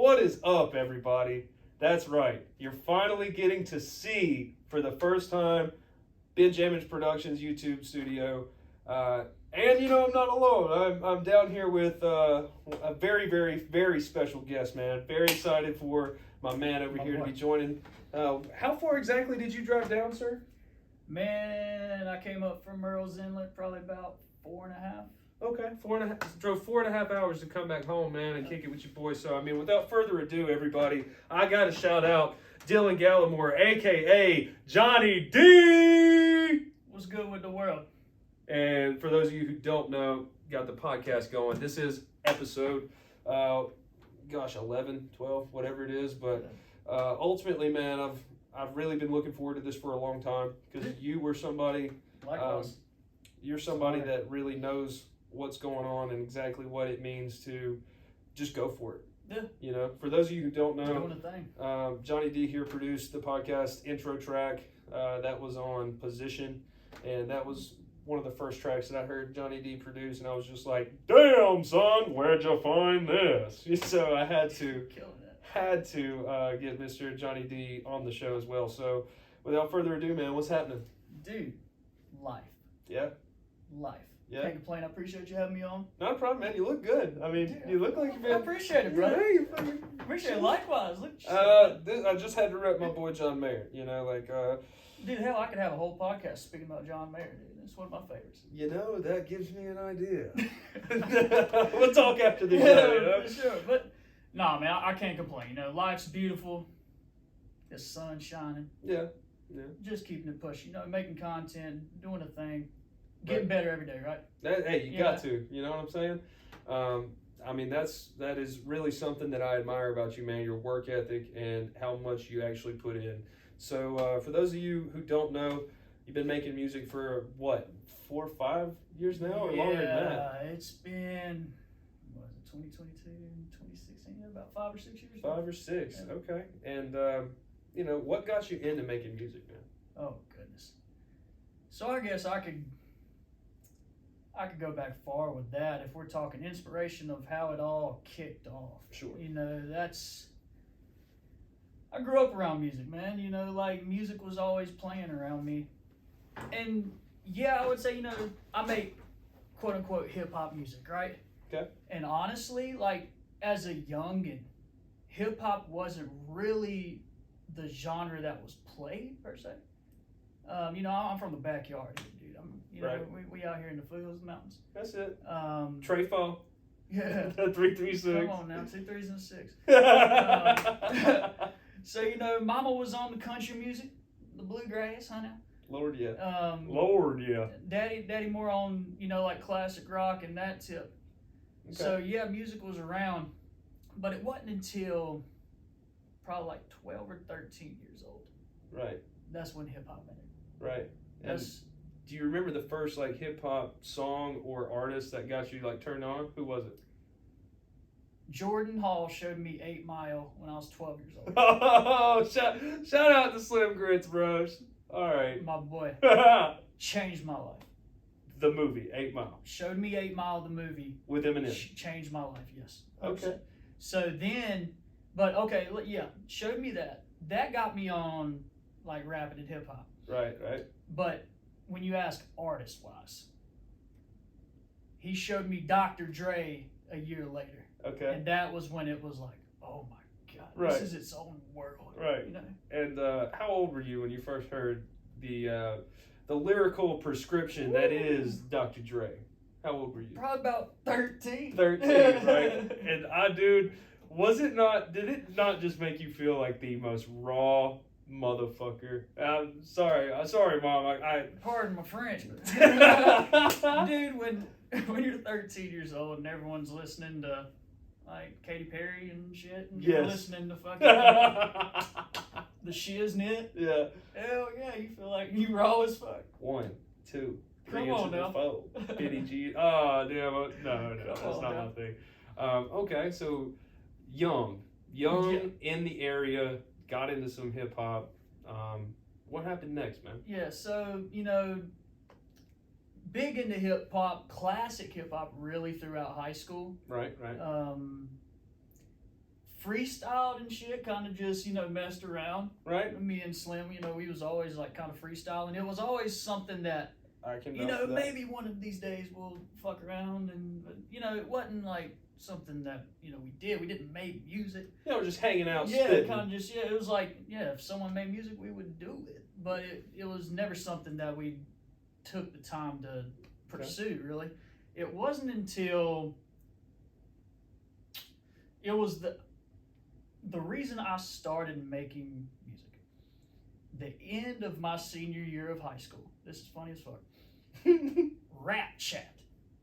What is up, everybody? That's right. You're finally getting to see, for the first time, Binge Image Productions YouTube studio. And, you know, I'm not alone. I'm down here with a very, very, very special guest, man. Very excited for my man over here to be joining. How far exactly did you drive down, sir? Man, I came up from Merle's Inlet probably about 4.5. Okay, drove 4.5 hours to come back home, man, and kick it with your boys. So, I mean, without further ado, everybody, I got to shout out Dylan Gallimore, a.k.a. Johnny D! What's good with the world? And for those of you who don't know, got the podcast going. This is episode, 11, 12, whatever it is. But ultimately, man, I've really been looking forward to this for a long time because you were somebody, you're somebody that really knows what's going on and exactly what it means to just go for it. Yeah. You know, for those of you who don't know, doing a thing. Johnny D here produced the podcast intro track that was on Position, and that was one of the first tracks that I heard Johnny D produce, and I was just like, damn, son, where'd you find this? So I had to get Mr. Johnny D on the show as well. So without further ado, man, what's happening? Dude, life. Yeah? Life. Yeah. Can't complain. I appreciate you having me on. Not a problem, man. You look good. I mean, you look like you've been... I appreciate it, brother. Yeah, you fucking... Appreciate it. Likewise. Look I just had to rep my boy John Mayer, you know, like... Dude, hell, I could have a whole podcast speaking about John Mayer, dude. It's one of my favorites. You know, that gives me an idea. We'll talk after the show, you know? For sure. But, nah, man, I can't complain. You know, life's beautiful. The sun's shining. Yeah. Just keeping it pushing. You know, making content, doing a thing. Getting better every day, right? Hey, you got to. You know what I'm saying? I mean, that is really something that I admire about you, man. Your work ethic and how much you actually put in. So, for those of you who don't know, you've been making music for what, 4 or 5 years now, or longer than that? Yeah, it's been 2022, 2016, about 5 or 6 years. 5 or 6, yeah. Okay. And you know, what got you into making music, man? Oh goodness. So I guess I could go back far with that if we're talking inspiration of how it all kicked off. Sure. You know, I grew up around music, man. You know, like music was always playing around me. And yeah, I would say, you know, I make quote unquote hip hop music, right? Okay. And honestly, like as a youngin', hip hop wasn't really the genre that was played per se. You know, I'm from the backyard, dude. Right. We out here in the foothills, the mountains. That's it. Trey Trefo. Yeah. 336. Come on now, 2 3s and a 6. So, you know, mama was on the country music, the bluegrass, huh now? Lord, yeah. Lord, yeah. Daddy more on, you know, like classic rock and that tip. Okay. So, yeah, music was around, but it wasn't until probably like 12 or 13 years old. Right. That's when hip-hop entered. Right. And do you remember the first, like, hip-hop song or artist that got you, like, turned on? Who was it? Jordan Hall showed me 8 Mile when I was 12 years old. Oh, shout out to Slim Grits, bros. All right. My boy. Changed my life. The movie, 8 Mile. Showed me 8 Mile, the movie. With Eminem. Changed my life, yes. Okay. So then, showed me that. That got me on, like, rapping and hip-hop. Right. But when you ask artist-wise, he showed me Dr. Dre a year later. Okay. And that was when it was like, oh my God, this is its own world. Right. You know? And how old were you when you first heard the lyrical prescription that is Dr. Dre? How old were you? Probably about 13. 13, right? And did it not just make you feel like the most raw motherfucker? I'm sorry, Mom. Pardon my French, but dude, when you're 13 years old and everyone's listening to like Katy Perry and shit, and you're listening to fucking the shiznit. Yeah. Hell yeah, you feel like you raw as fuck. 1, 2, 3 Come on now. 4. Benny G. Oh damn! No, that's not my thing. Okay, so young in the area, got into some hip hop. What happened next, man? Yeah, so you know, big into hip hop, classic hip hop, really throughout high school. Right. freestyled and shit, kind of just, messed around. Right. Me and Slim, we was always like kind of freestyling. It was always something that, I can maybe one of these days we'll fuck around, but, it wasn't like something that, we did. We didn't make music. Yeah, we're just hanging out, Yeah, spitting. kind of just, it was like, if someone made music, we would do it. But it was never something that we took the time to pursue, really. It wasn't until, it was the reason I started making music. The end of my senior year of high school. This is funny as fuck. Rap Chat.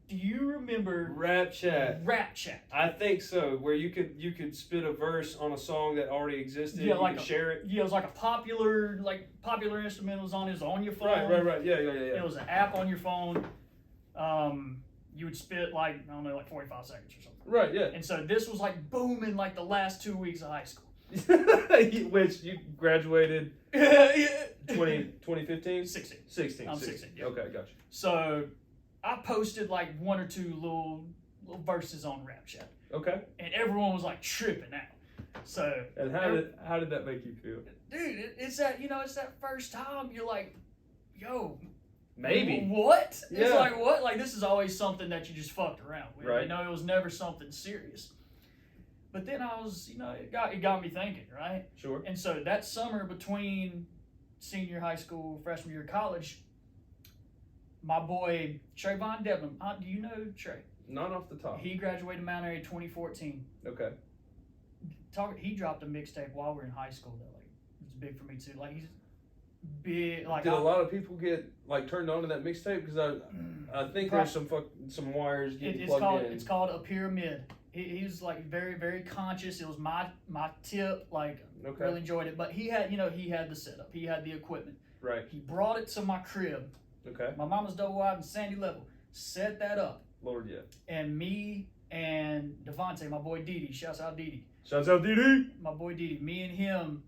Do you remember Rap Chat? Rap Chat. I think so. Where you could spit a verse on a song that already existed. Yeah, you could share it. Yeah, it was like a popular instrumentals on. It was on your phone. Right. Yeah. It was an app on your phone. You would spit like 45 seconds or something. Right. Yeah. And so this was like booming like the last 2 weeks of high school. Which you graduated 2015? 16. 16. I'm 16. Yeah. Okay, gotcha. So I posted like one or two little verses on Rap Chat. Okay. And everyone was like tripping out. So And how did that make you feel? Dude, it's that first time you're like, yo, maybe. What? Yeah. It's like what? Like this is always something that you just fucked around with. Right. It was never something serious. But then I was, it got me thinking, right? Sure. And so that summer between senior high school, freshman year of college, my boy Trayvon Devlin, do you know Trey? Not off the top. He graduated Mount Airy 2014. Okay. He dropped a mixtape while we were in high school that like was big for me too. Like he's big. Like did a lot of people get like turned on to that mixtape? Because I think there's some wires getting plugged in. It's called A Pyramid. He's like very, very conscious. It was my tip. Like really enjoyed it. But he had the setup. He had the equipment. Right. He brought it to my crib. Okay. My mama's double wide and sandy level. Set that up. Lord, yeah. And me and Devontae, my boy Didi, shouts out Didi. Shouts out Didi. My boy Didi. Me and him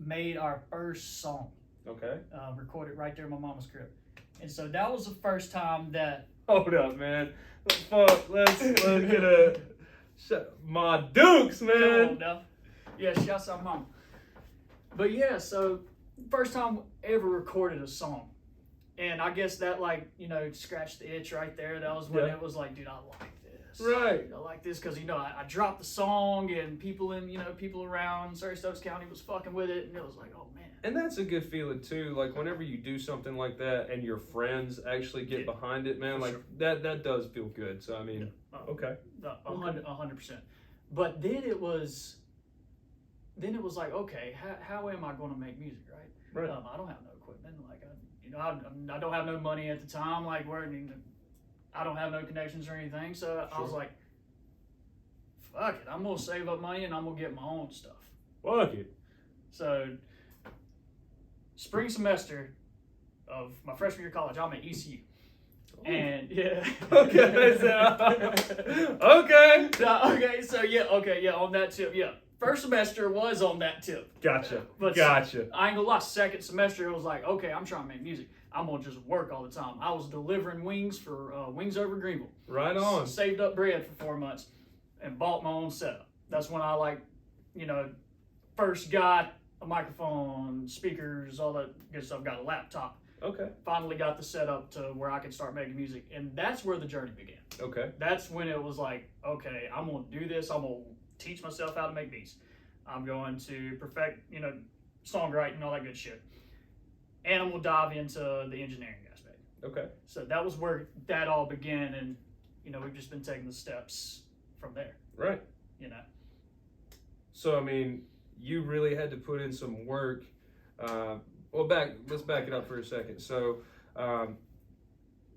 made our first song. Okay. Recorded right there in my mama's crib. And so that was the first time that. Hold up, man. Fuck. Let's get a. My Dukes, man. Yeah, shouts out mama. But yeah, so first time ever recorded a song. And I guess that scratched the itch right there. That was when it was like, dude, I like this. Right. I like this because, I dropped the song and people around Surrey Stokes County was fucking with it. And it was like, oh, man. And that's a good feeling, too. Like, whenever you do something like that and your friends actually get behind it, man, like, that does feel good. So, I mean, okay. 100%. But then it was like, okay, how am I going to make music, right? Right. I don't have no equipment. Like, I don't have no money at the time. Like, I don't have no connections or anything. So I was like, fuck it. I'm going to save up money and I'm going to get my own stuff. Fuck it. So, spring semester of my freshman year of college, I'm at ECU. Ooh. And yeah. Okay. Okay. On that tip, yeah. First semester was on that tip. Gotcha. But gotcha. I ain't gonna lie, second semester it was like, okay, I'm trying to make music. I'm gonna just work all the time. I was delivering wings for Wings Over Greenville. Right on. Saved up bread for 4 months and bought my own setup. That's when I first got a microphone, speakers, all that good stuff. Got a laptop. Okay. Finally got the setup to where I could start making music, and that's where the journey began. Okay. That's when it was like, okay, I'm gonna do this. I'm gonna teach myself how to make beats. I'm going to perfect, songwriting and all that good shit. And I'm gonna dive into the engineering aspect. Okay. So that was where that all began, and we've just been taking the steps from there. Right. So I mean, you really had to put in some work. Let's back it up for a second. So,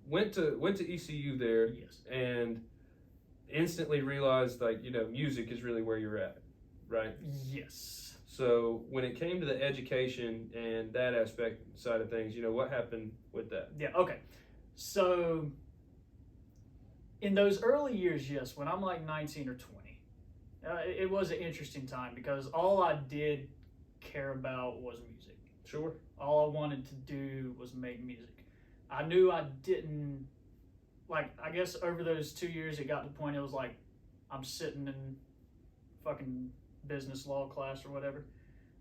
went to ECU there, Yes. and instantly realized music is really where you're at, right? Yes. So when it came to the education and that aspect side of things, what happened with that? Yeah. Okay. So in those early years, yes, when I'm like 19 or 20, it was an interesting time because all I did care about was music. Sure. All I wanted to do was make music. I knew I didn't, I guess over those 2 years, it got to the point it was like, I'm sitting in fucking business law class or whatever.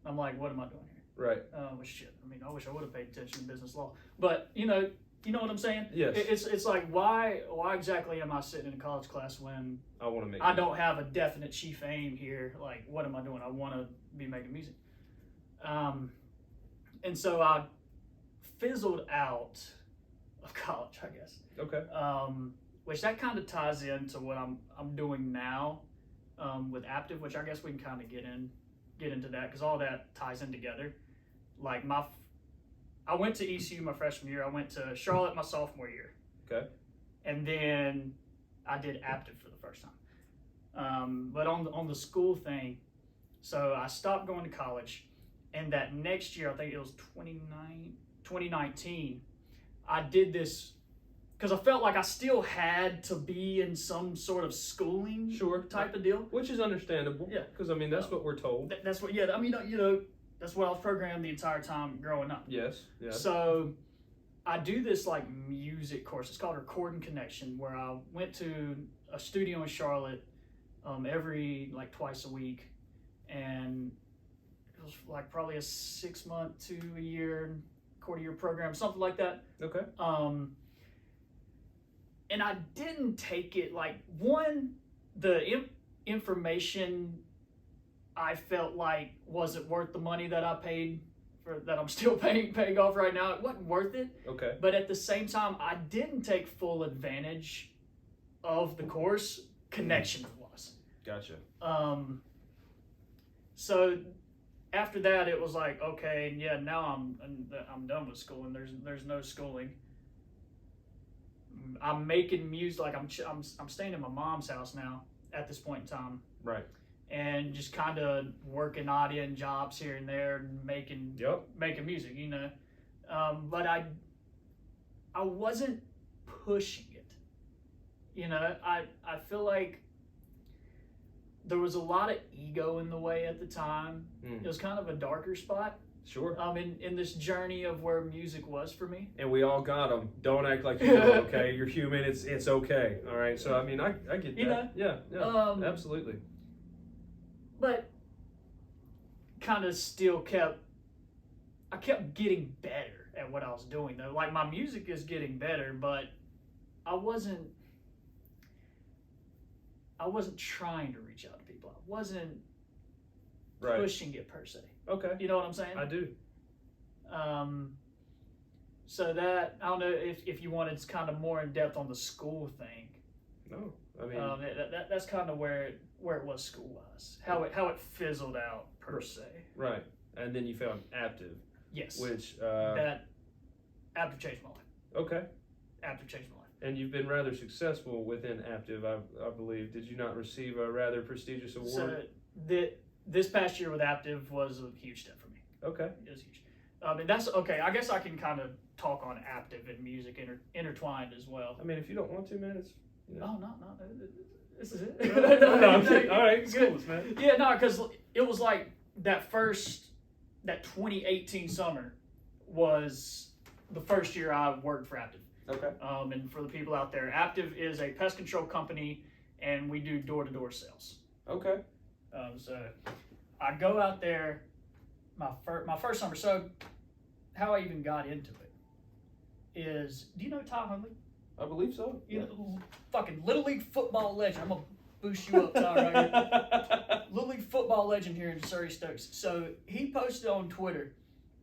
I'm like, what am I doing here? Right. Well, shit. I mean, I wish I would have paid attention to business law, but you know what I'm saying? Yes. It's like, why exactly am I sitting in a college class when I want to make. I don't have a definite chief aim here? Like, what am I doing? I want to be making music. And so I fizzled out of college, I guess. Okay. Which that kind of ties into what I'm doing now, with Aptive, which I guess we can kind of get into that because all that ties in together. Like I went to ECU my freshman year. I went to Charlotte my sophomore year. Okay. And then I did Aptive for the first time. But on the school thing, so I stopped going to college, and that next year, I think it was 2019, I did this because I felt like I still had to be in some sort of schooling type of deal. Which is understandable. Yeah. Because, I mean, that's what we're told. That's what, I mean, that's what I was programmed the entire time growing up. Yes. Yeah. So I do this like music course. It's called Recording Connection, where I went to a studio in Charlotte every like twice a week, and it was like probably a 6 month to a year, quarter year program, something like that. Okay. And I didn't take it like the information I felt like wasn't worth the money that I paid for, that I'm still paying off right now. It wasn't worth it. Okay. But at the same time, I didn't take full advantage of the course. Connection was. Gotcha. So after that, it was like, okay, yeah, now I'm done with school, and there's no schooling. I'm making music, like I'm staying in my mom's house now at this point in time. Right. And just kind of working odd end jobs here and there and making music, you know. But I wasn't pushing it. You know, I feel like there was a lot of ego in the way at the time. It was kind of a darker spot. Sure. In this journey of where music was for me. And we all got them. Don't act like you don't, okay? You're human. It's okay. All right. So, I mean, I get that. You know? Yeah. Absolutely. But kind of still kept getting better at what I was doing, though. Like, my music is getting better, but I wasn't trying to reach out to people. I wasn't pushing it per se. Okay. You know what I'm saying? I do. So that, I don't know if you wanted kind of more in depth on the school thing. No, I mean that's kind of where it was school wise. How it fizzled out per se. Right, and then you found Aptive. Yes. Which that Aptive changed my life. Okay. Aptive changed my life. And you've been rather successful within Aptive, I believe. Did you not receive a rather prestigious award? So this past year with Aptive was a huge step for me. Okay. It was huge. And that's okay. I guess I can kind of talk on Aptive and music intertwined as well. I mean, if you don't want to, man, it's. You know. Oh no, this is it. No, all right, good, man. Yeah, no, because it was like that 2018 summer was the first year I worked for Aptive. Okay. And for the people out there, Aptive is a pest control company, and we do door-to-door sales. Okay. So I go out there my first summer. So how I even got into it is, do you know Ty Hundley? I believe so. You know, fucking Little League football legend. I'm gonna boost you up, Ty, right here. Little League football legend here in Surrey Stokes. So he posted on Twitter,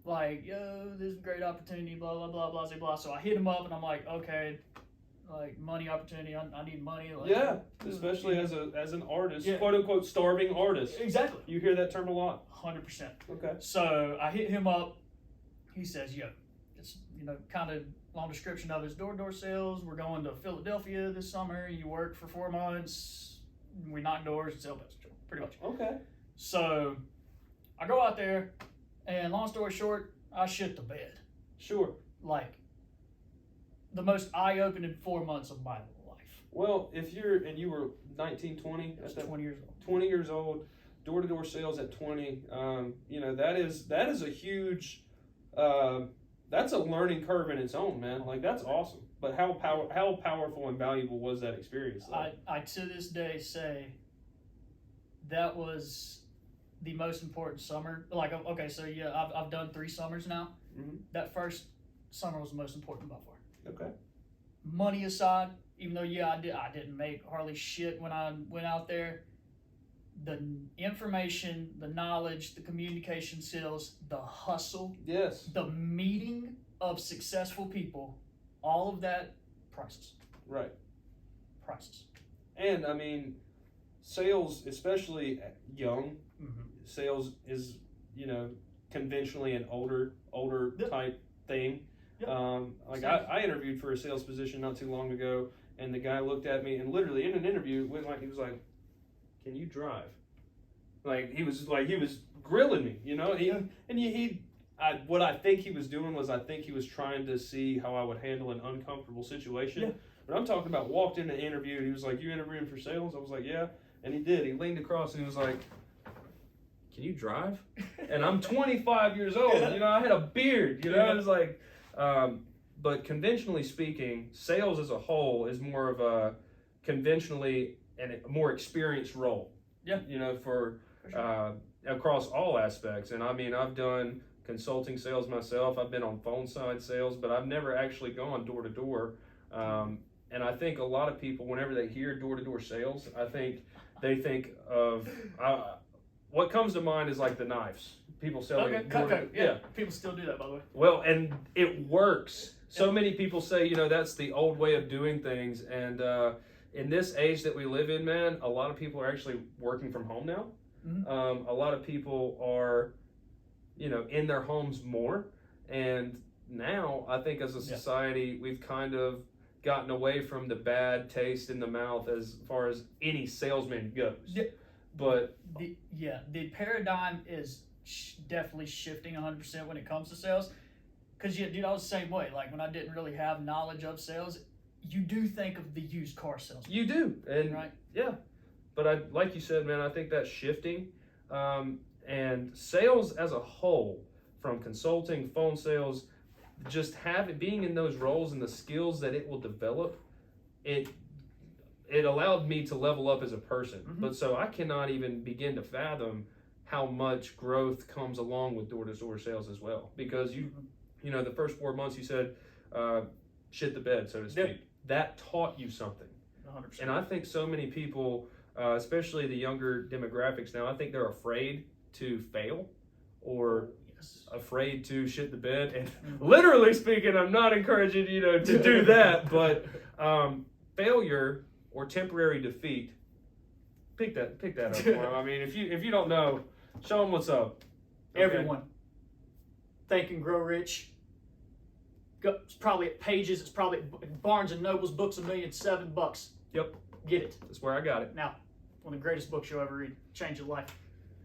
like, yo, this is a great opportunity, blah, blah, blah, blah, blah, blah. So I hit him up and I'm like, okay, like money opportunity, I need money. Like, yeah, especially as an artist, yeah. quote unquote starving artist. Exactly. You hear that term a lot. 100%. Okay. So I hit him up. He says, yo, it's, kind of long description of his door-to-door sales. We're going to Philadelphia this summer. You work for 4 months. We knock doors and sell pest control, pretty much. Okay. So I go out there, and long story short, I shit the bed. Sure. Like, the most eye-opening 4 months of my life. Well, you were 19, 20? I was 20 years old. 20 years old, door-to-door sales at 20. That is a huge, that's a learning curve in its own, man. Like, that's awesome. But how powerful and valuable was that experience? I to this day say that was the most important summer. Like, okay, so yeah, I've done 3 summers now. Mhm. That first summer was the most important by far. Okay. Money aside, even though I didn't make hardly shit when I went out there. The information, the knowledge, the communication skills, the hustle, Yes. the meeting of successful people, all of that, priceless. Right. Priceless. And I mean, sales, especially young, Mm-hmm. sales is, you know, conventionally an older Yep. type thing. Yep. Like I interviewed for a sales position not too long ago, and the guy looked at me and literally in an interview he was like, "Can you drive?" He was grilling me, you know. What I think he was doing was I think he was trying to see how I would handle an uncomfortable situation. Yeah. But I'm talking about walked in the interview and he was like, "You interviewing for sales?" I was like, "Yeah," and he did. He leaned across and he was like, "Can you drive?" And I'm 25 years old. You know, I had a beard. You know, I was like, but conventionally speaking, sales as a whole is more of a conventionally and a more experienced role. Yeah. You know, for sure. Across all aspects. And I mean, I've done consulting sales myself. I've been on phone side sales, but I've never actually gone door to door. And I think a lot of people, whenever they hear door to door sales, I think they think of what comes to mind is like the knives. People selling Yeah. People still do that, by the way. Well, and it works. So many people say, you know, that's the old way of doing things. And in this age that we live in, man, a lot of people are actually working from home now. Mm-hmm. A lot of people are, you know, in their homes more. And now I think as a society, we've kind of gotten away from the bad taste in the mouth as far as any salesman goes. Yeah. But the paradigm is definitely shifting 100% when it comes to sales. Because, dude, I was the same way. Like, when I didn't really have knowledge of sales, you do think of the used car sales. You do. And right? Yeah. But like you said, man, I think that's shifting. And sales as a whole, from consulting, phone sales, just being in those roles and the skills that it will develop, it allowed me to level up as a person. Mm-hmm. But so I cannot even begin to fathom how much growth comes along with door-to-door sales as well. Because you know, the first 4 months you said, shit the bed, so to speak. Yeah. That taught you something. 100%. And I think so many people, especially the younger demographics now, I think they're afraid to fail or afraid to shit the bed. And literally speaking, I'm not encouraging you to do that, but failure or temporary defeat, pick that up for them. I mean, if you don't know, show them what's up. Okay? Everyone, Think and Grow Rich. It's probably at Pages. It's probably at Barnes and Noble's. Books a million, $7. Yep. Get it. That's where I got it. Now, one of the greatest books you'll ever read. Change your life.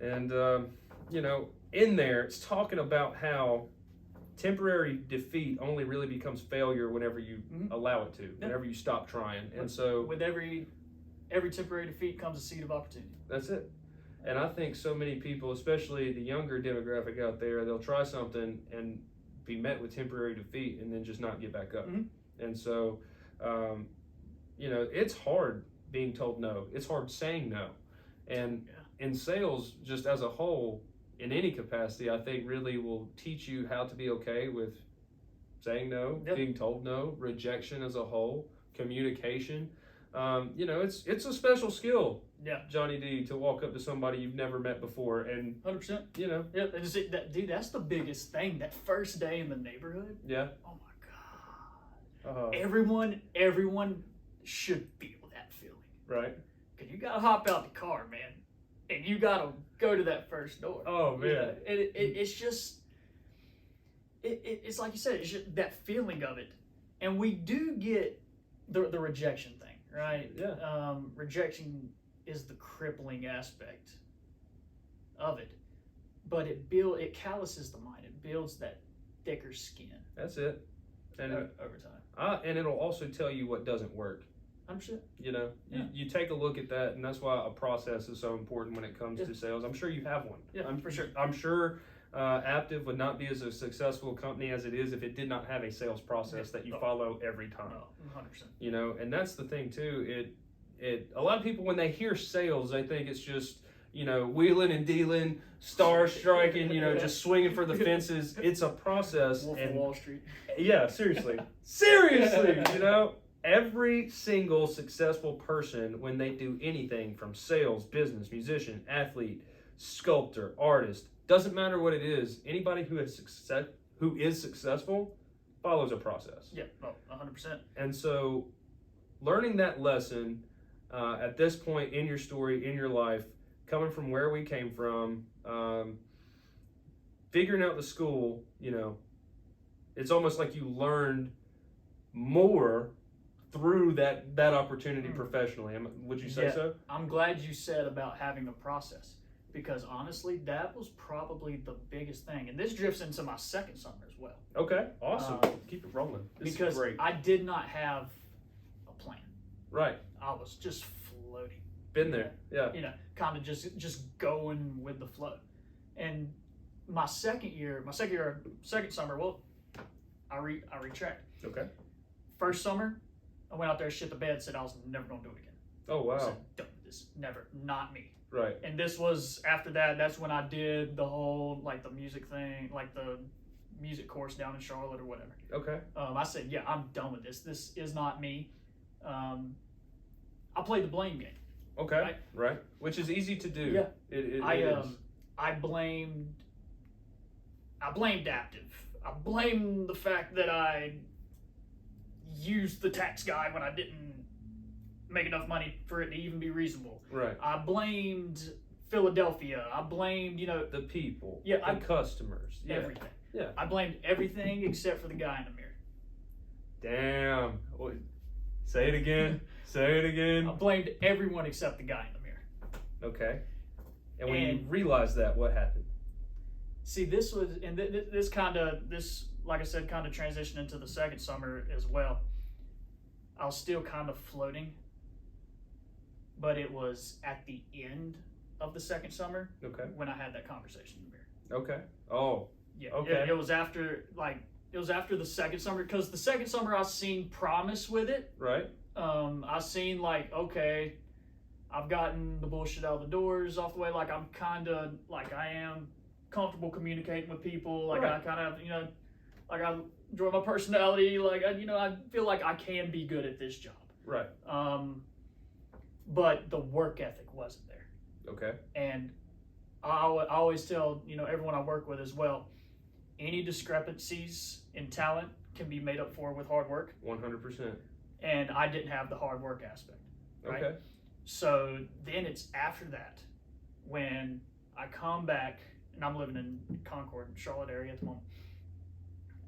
And, you know, in there, it's talking about how temporary defeat only really becomes failure whenever you allow it to, whenever you stop trying. And so with every temporary defeat comes a seed of opportunity. That's it. And I think so many people, especially the younger demographic out there, they'll try something and be met with temporary defeat and then just not get back up. And so, you know, it's hard being told no. It's hard saying no. And in sales, just as a whole, in any capacity, I think really will teach you how to be okay with saying no, being told no, rejection as a whole, communication. You know, it's a special skill, Johnny D, to walk up to somebody you've never met before and 100%. You know, dude, that's the biggest thing. That first day in the neighborhood. Yeah. Oh my God. Everyone should feel that feeling. Right. Because you gotta hop out the car, man, and you gotta go to that first door. Oh man. You know, it's just it's like you said, it's just that feeling of it, and we do get the rejection thing. Right. Yeah. Rejection is the crippling aspect of it, but it calluses the mind. It builds that thicker skin. That's it. And over time. And it'll also tell you what doesn't work. 100%. You know, you take a look at that, and that's why a process is so important when it comes to sales. I'm sure you have one. Yeah, for sure. I'm sure Aptiv would not be as a successful company as it is if it did not have a sales process that you follow every time. 100%. You know, and that's the thing too. A lot of people, when they hear sales, they think it's just wheeling and dealing, star striking, just swinging for the fences. It's a process. Wolf of Wall Street. Yeah, seriously. Seriously, every single successful person, when they do anything from sales, business, musician, athlete, sculptor, artist, doesn't matter what it is, anybody who is successful follows a process. Yeah, 100%. And so learning that lesson at this point in your story, in your life, coming from where we came from, figuring out the school, it's almost like you learned more through that opportunity professionally. Would you say so? I'm glad you said about having a process, because honestly, that was probably the biggest thing. And this drifts into my second summer as well. Okay, awesome. Keep it rolling. This because is great. I did not have a plan. Right. I was just floating. Been there. Yeah. Kind of just going with the flow. And my second summer, well, I retract. Okay. First summer, I went out there, shit the bed, said I was never going to do it again. Oh, wow. I said, done with this. Never. Not me. Right. And this was, after that, that's when I did the whole, the music thing, the music course down in Charlotte or whatever. Okay. I said, yeah, I'm done with this. This is not me. I played the blame game. Okay. Right. Which is easy to do. Yeah. It is. I blamed Aptive. I blamed the fact that I used the tax guy when I didn't make enough money for it to even be reasonable. Right. I blamed Philadelphia. I blamed, the people. Yeah. The customers. Yeah. Everything. Yeah. I blamed everything except for the guy in the mirror. Damn. Say it again. Say it again. I blamed everyone except the guy in the mirror. Okay. And when you realized that, what happened? See, this was, and this, like I said, kind of transitioned into the second summer as well. I was still kind of floating, but it was at the end of the second summer when I had that conversation in the mirror. Okay. Oh. Yeah. Okay. It was after the second summer, because the second summer I seen promise with it. Right. I seen okay, I've gotten the bullshit out of the doors off the way. I'm kind of I am comfortable communicating with people. I kind of I enjoy my personality. I feel like I can be good at this job. Right. But the work ethic wasn't there. Okay. And I always tell everyone I work with as well, any discrepancies in talent can be made up for with hard work. 100%. And I didn't have the hard work aspect. Right? Okay. So then it's after that when I come back, and I'm living in Concord, Charlotte area at the moment,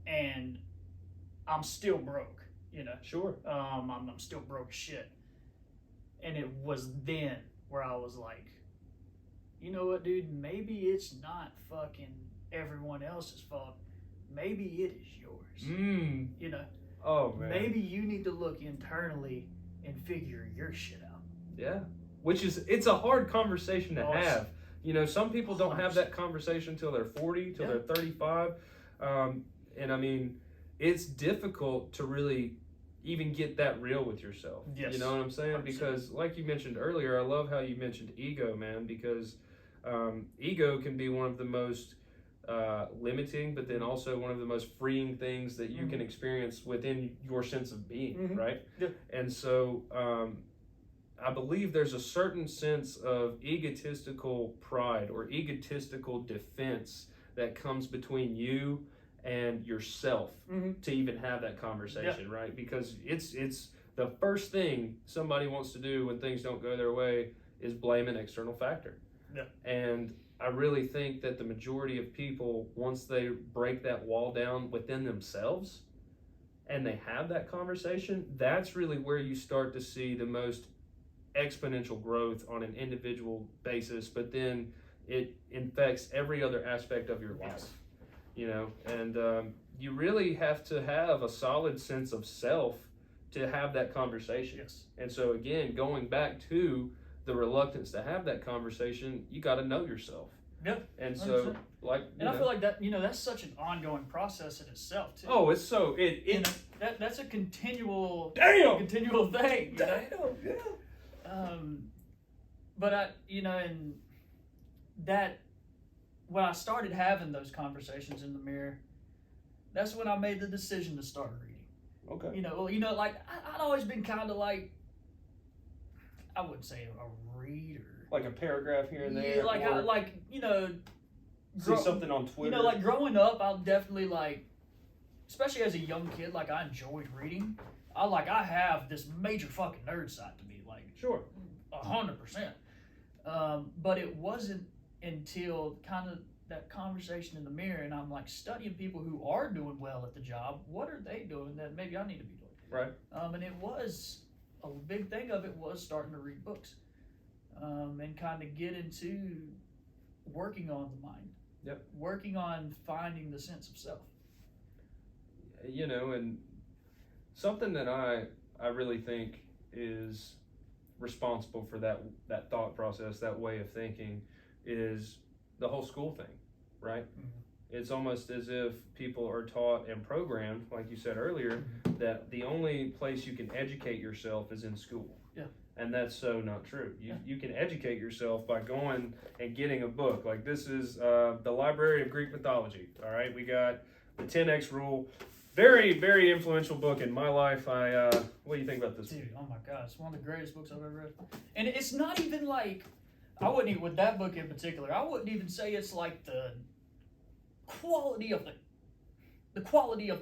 and I'm still broke, Sure. I'm still broke as shit. And it was then where I was like, you know what, dude, maybe it's not fucking everyone else's fault. Maybe it is yours. Oh, man. Maybe you need to look internally and figure your shit out. Yeah. It's a hard conversation to have. Some people don't have that conversation till they're 40, till they're 35. And I mean, it's difficult to really even get that real with yourself. Yes. You know what I'm saying? 100%. Because like you mentioned earlier, I love how you mentioned ego, man, because ego can be one of the most limiting, but then also one of the most freeing things that you can experience within your sense of being, right? Yeah. And so I believe there's a certain sense of egotistical pride or egotistical defense that comes between you and yourself to even have that conversation, right? Because it's the first thing somebody wants to do when things don't go their way is blame an external factor. Yeah. And I really think that the majority of people, once they break that wall down within themselves and they have that conversation, that's really where you start to see the most exponential growth on an individual basis, but then it infects every other aspect of your life, and you really have to have a solid sense of self to have that conversation. Yes. And so again, going back to the reluctance to have that conversation, you got to know yourself. Yep. And so, 100%. I feel like that, that's such an ongoing process in itself too. Oh, it's so that's a continual Damn! continual thing. Damn, yeah. But and that when I started having those conversations in the mirror, that's when I made the decision to start reading. Okay. Like I'd always been kind of like, I wouldn't say a reader. Like a paragraph here and there. Yeah, like see something on Twitter. Like growing up, I'll definitely like, especially as a young kid, like I enjoyed reading. I have this major fucking nerd side to me, like sure, 100%. But it wasn't until kind of that conversation in the mirror, and I'm like studying people who are doing well at the job. What are they doing that maybe I need to be doing? Right. And it was a big thing of it was starting to read books, and kind of get into working on the mind. Yep. Working on finding the sense of self. And something that I really think is responsible for that thought process, that way of thinking, is the whole school thing, right? Mm-hmm. It's almost as if people are taught and programmed, like you said earlier, that the only place you can educate yourself is in school. Yeah. And that's so not true. You can educate yourself by going and getting a book. Like this is the Library of Greek Mythology. All right, we got the 10X Rule. Very, very influential book in my life. What do you think about this? Dude, oh my God, it's one of the greatest books I've ever read. And it's not even like, I wouldn't even, with that book in particular, I wouldn't even say it's like the quality of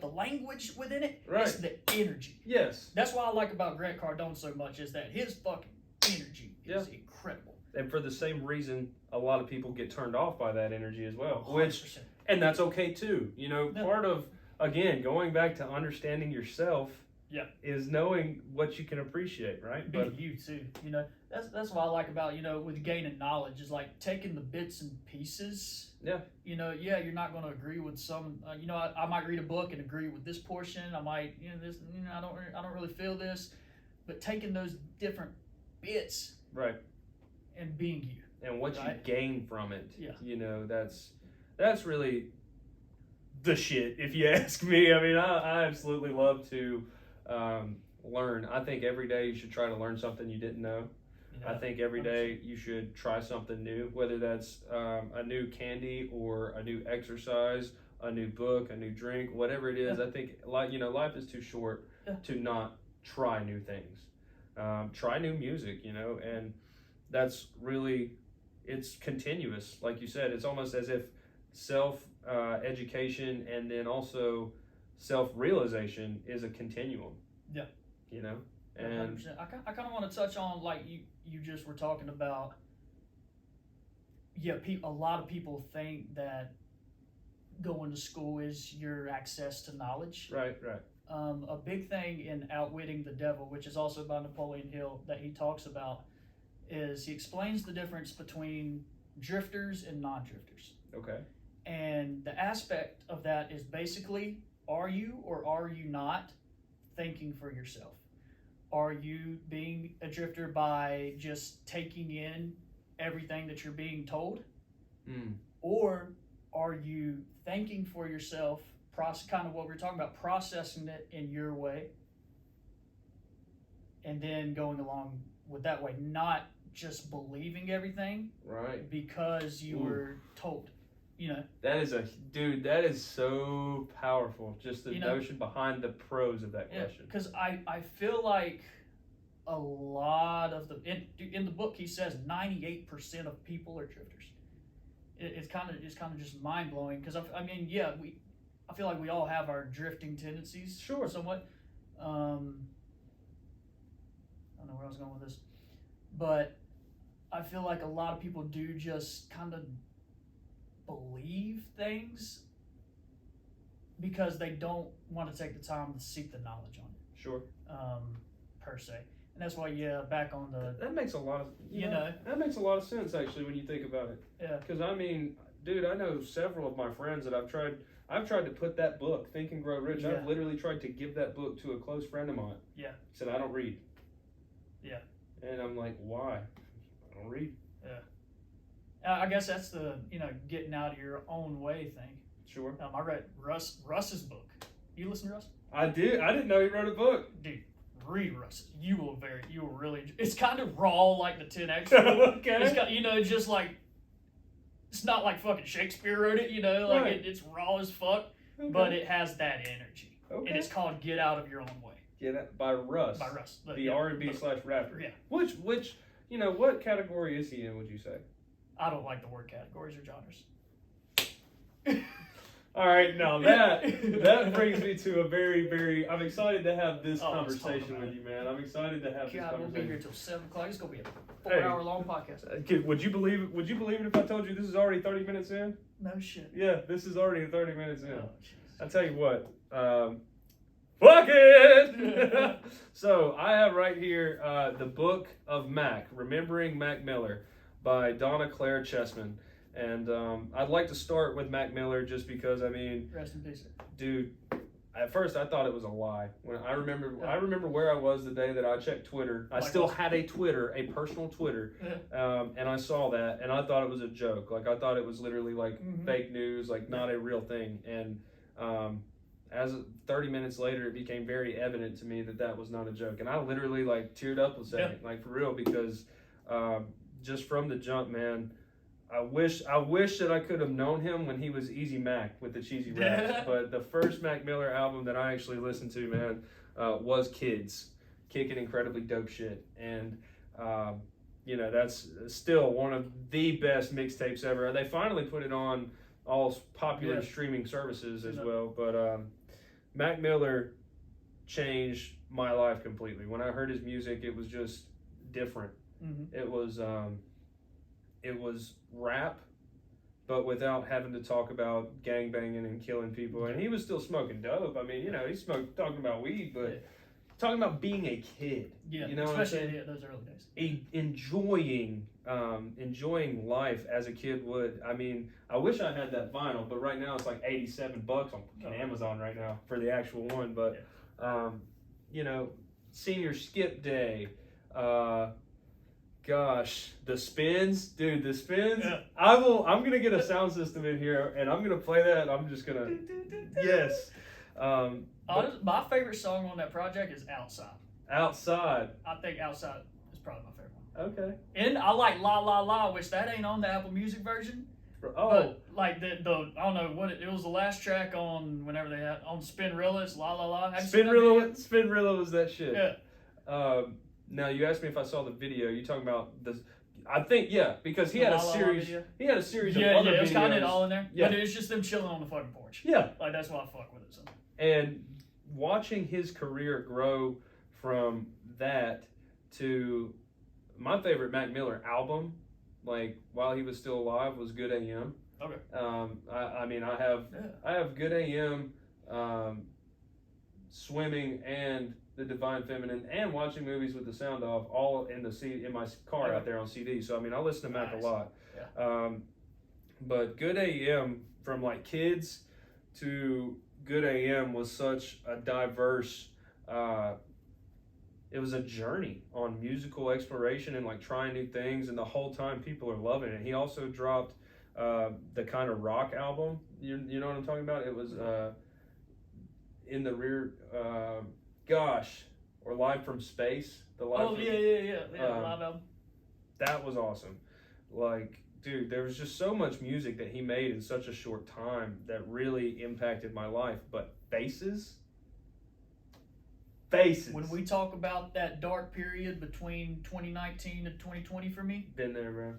the language within it. Right. It's the energy. Yes. That's what I like about Grant Cardone so much, is that his fucking energy is incredible. And for the same reason, a lot of people get turned off by that energy as well. 100%. And that's okay too. Part of, again, going back to understanding yourself is knowing what you can appreciate, right? Being you too. That's what I like about, with gaining knowledge, is like taking the bits and pieces. Yeah. You're not going to agree with some, I might read a book and agree with this portion. I might, I don't really feel this, but taking those different bits. Right. And being you. And what you gain from it. Yeah. That's really the shit, if you ask me. I mean, I absolutely love to learn. I think every day you should try to learn something you didn't know. I think every day you should try something new, whether that's a new candy or a new exercise, a new book, a new drink, whatever it is. I think life is too short to not try new things. Try new music, and that's really, it's continuous. Like you said, it's almost as if self-education and then also self-realization is a continuum. Yeah. And 100%. I kind of want to touch on, like you just were talking about, a lot of people think that going to school is your access to knowledge. Right. A big thing in Outwitting the Devil, which is also by Napoleon Hill, that he talks about, is he explains the difference between drifters and non-drifters. Okay. And the aspect of that is basically, are you or are you not thinking for yourself? Are you being a drifter by just taking in everything that you're being told? Or are you thinking for yourself, kind of what we're talking about, processing it in your way, and then going along with that way, not just believing everything because you were told? That is so powerful. Just the notion behind the pros of that question. Because I feel like a lot of in the book he says 98% of people are drifters. It's kind of just mind blowing, because I feel like we all have our drifting tendencies. Sure. Somewhat. I don't know where I was going with this, but I feel like a lot of people do just kind of believe things because they don't want to take the time to seek the knowledge on it. Sure. Per se. And that's why, back on the... That makes a lot of... That makes a lot of sense, actually, when you think about it. Yeah. Because, I mean, dude, I know several of my friends that I've tried to put that book, Think and Grow Rich, I've literally tried to give that book to a close friend of mine. Yeah. He said, I don't read. Yeah. And I'm like, why? I don't read. Yeah. I guess that's the, getting out of your own way thing. Sure. I read Russ's book. You listen to Russ? I did. I didn't know he wrote a book. Dude, read Russ. You will really, it's kind of raw like the 10X. Okay. It's got, just like it's not like fucking Shakespeare wrote it, you know, like Right. it's raw as fuck, Okay. but it has that energy. Okay. And it's called "Get Out of Your Own Way" Get It by Russ. by Russ. The R&B / rapper. Yeah. Which you know, what category is he in? Would you say? I don't like the word categories or genres. All right, now that brings me to a very. I'm excited to have this Oh, let's talk conversation about with you, man. I'm excited to have this God, we'll be conversation. here till 7 o'clock. It's gonna be a Hey. 4-hour long podcast. Would you believe it? Would you believe it if I told you this is already 30 minutes in? No shit. Yeah, this is already 30 minutes in. Oh, Jesus. I tell you what, fuck it. So I have right here the Book of Mac, Remembering Mac Miller, by Donna Claire Chessman, and I'd like to start with Mac Miller just because I mean, Rest in peace. dude. At first, I thought it was a lie. When I remember where I was the day that I checked Twitter. I still had a Twitter, a personal Twitter, and I saw that, and I thought it was a joke. Like I thought it was literally like fake news, like not a real thing. And as 30 minutes later, it became very evident to me that that was not a joke, and I literally like teared up a second, like for real, because just from the jump, man. I wish that I could have known him when he was Easy Mac with the cheesy raps. But the first Mac Miller album that I actually listened to, man, was Kids, kicking incredibly dope shit. And you know, that's still one of the best mixtapes ever. They finally put it on all popular streaming services as well. But Mac Miller changed my life completely. When I heard his music, it was just different. It was rap, but without having to talk about gangbanging and killing people. And he was still smoking dope. I mean, you know, he's talking about weed, but talking about being a kid. Yeah, you know, especially those early days. Enjoying life as a kid would. I mean, I wish I had that vinyl, but right now it's like $87 on Amazon right now for the actual one. But you know, senior skip day. Gosh, the spins, dude, the spins. Yeah. I'm gonna get a sound system in here, and I'm gonna play that. I'm just gonna, yes. My favorite song on that project is "Outside." Outside. I think "Outside" is probably my favorite one. Okay. And I like "La La La," which that ain't on the Apple Music version. Oh. But like the I don't know what it was the last track on whenever they had on Spinrilla. It's "La La La." Spinrilla was that shit. Yeah. Now you asked me if I saw the video. You talking about the? I think because he had a series. He had a series of other videos. Yeah, it's kind of all in there. Yeah. But it's just them chilling on the fucking porch. Yeah, like that's why I fuck with it. So. And watching his career grow from that to my favorite Mac Miller album, like while he was still alive, was "Good A.M." Okay. I mean, I have "Good A.M." Swimming and The Divine Feminine, and watching movies with the sound off, all in my car out there on CD. So I mean, I listen to Mac a lot. Yeah. But "Good A.M." from like Kids to "Good A.M." was such a diverse. It was a journey on musical exploration and like trying new things, and the whole time people are loving it. He also dropped the kind of rock album. You know what I'm talking about? It was In the Rear. Or Live from Space. Live album. That was awesome. Like, dude, there was just so much music that he made in such a short time that really impacted my life. But Faces. When we talk about that dark period between 2019 and 2020 for me, been there, bro.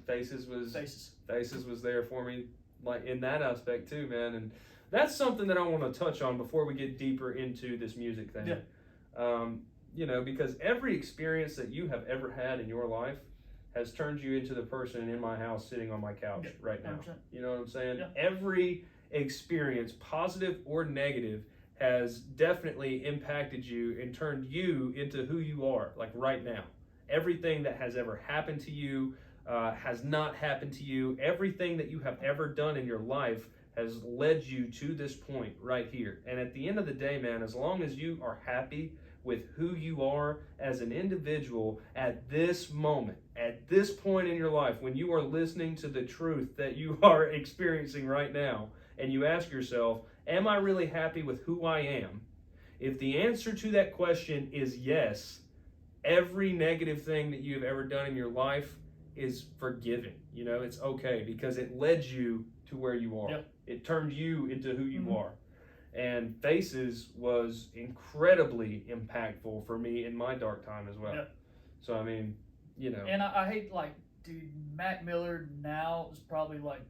Faces was there for me, like in that aspect too, man. And that's something that I want to touch on before we get deeper into this music thing. Yeah. You know, because every experience that you have ever had in your life has turned you into the person in my house sitting on my couch right now. 100%. You know what I'm saying? Yeah. Every experience, positive or negative, has definitely impacted you and turned you into who you are, like right now. Everything that has ever happened to you has not happened to you. Everything that you have ever done in your life has led you to this point right here. And at the end of the day, man, as long as you are happy with who you are as an individual at this moment, at this point in your life, when you are listening to the truth that you are experiencing right now, and you ask yourself, am I really happy with who I am? If the answer to that question is yes, every negative thing that you've ever done in your life is forgiving. You know, it's okay because it led you to where you are. Yeah. It turned you into who you Mhm. are. And Faces was incredibly impactful for me in my dark time as well. Yeah. So, I mean, you know. And I hate, like, dude, Mac Miller now is probably, like,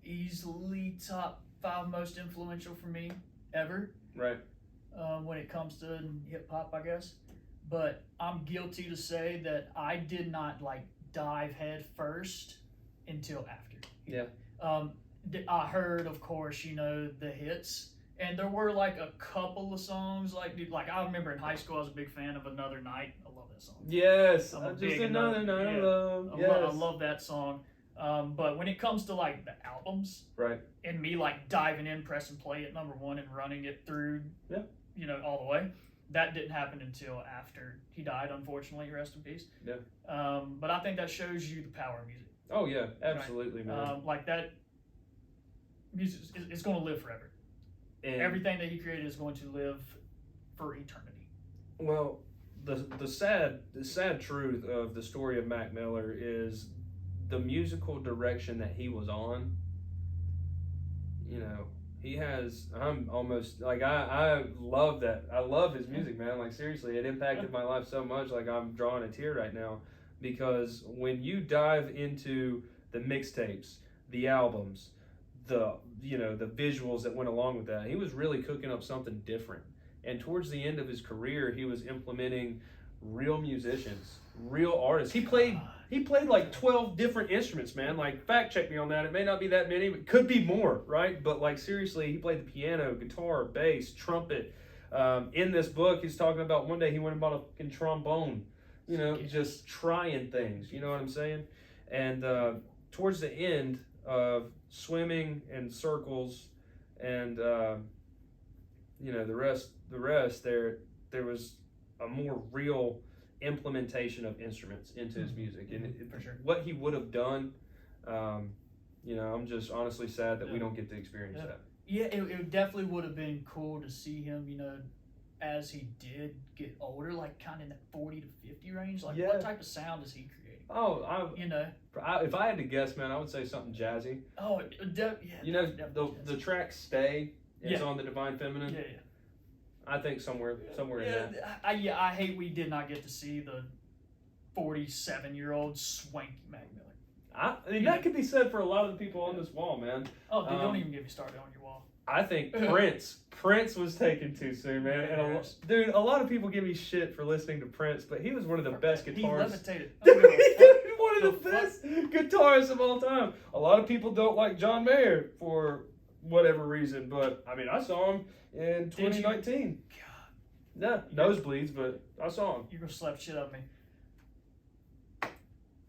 easily top 5 most influential for me ever. Right. When it comes to hip hop, I guess. But I'm guilty to say that I did not, like, dive head first until after. Yeah. I heard, of course, you know, the hits. And there were, like, a couple of songs, like, dude, like, I remember in high school I was a big fan of Another Night. I love that song. Yes. I'm a Just big another night of love. Yes. I love that song. But when it comes to, like, the albums, Right. and me, like, diving in, pressing play at number 1 and running it through, Yeah. you know, all the way, that didn't happen until after he died, unfortunately. Rest in peace. Yeah. But I think that shows you the power of music. Oh, yeah. Absolutely, man. Like, that music is going to live forever. And Everything that he created is going to live for eternity. well, the sad truth of the story of Mac Miller is the musical direction that he was on. You know, he has. I'm almost like I love that. I love his music, man. Like seriously, it impacted my life so much. Like I'm drawing a tear right now because when you dive into the mixtapes, the albums, the visuals that went along with that, he was really cooking up something different. And towards the end of his career, he was implementing real musicians, real artists. He played like 12 different instruments, man. Like fact check me on that. It may not be that many, but could be more, right? But like seriously, he played the piano, guitar, bass, trumpet. In this book, he's talking about one day he went and bought a fucking trombone. You know, just trying things. You know what I'm saying? And towards the end of Swimming and Circles, and you know the rest there was a more real implementation of instruments into his music, and For sure. what he would have done. You know, I'm just honestly sad that we Yeah. don't get to experience that. Yeah, it definitely would have been cool to see him, you know, as he did get older, like kind of in that 40 to 50 range. Like, Yeah. what type of sound is he creating? Oh, You know? if I had to guess, man, I would say something jazzy. Oh, yeah. You know, definitely the track "Stay" is Yeah. on the Divine Feminine. Yeah. I think somewhere in that. I hate we did not get to see the 47-year-old swanky Mac Miller. I mean, that could be said for a lot of the people on this wall, man. Oh, dude, don't even get me started on your wall. I think Prince was taken too soon, man. And dude, a lot of people give me shit for listening to Prince, but he was one of the best guitarists. He levitated. One of the best guitarists of all time. A lot of people don't like John Mayer for whatever reason, but I mean, I saw him in 2019. God. Yeah, nosebleeds, but I saw him. You're gonna slap shit out of me.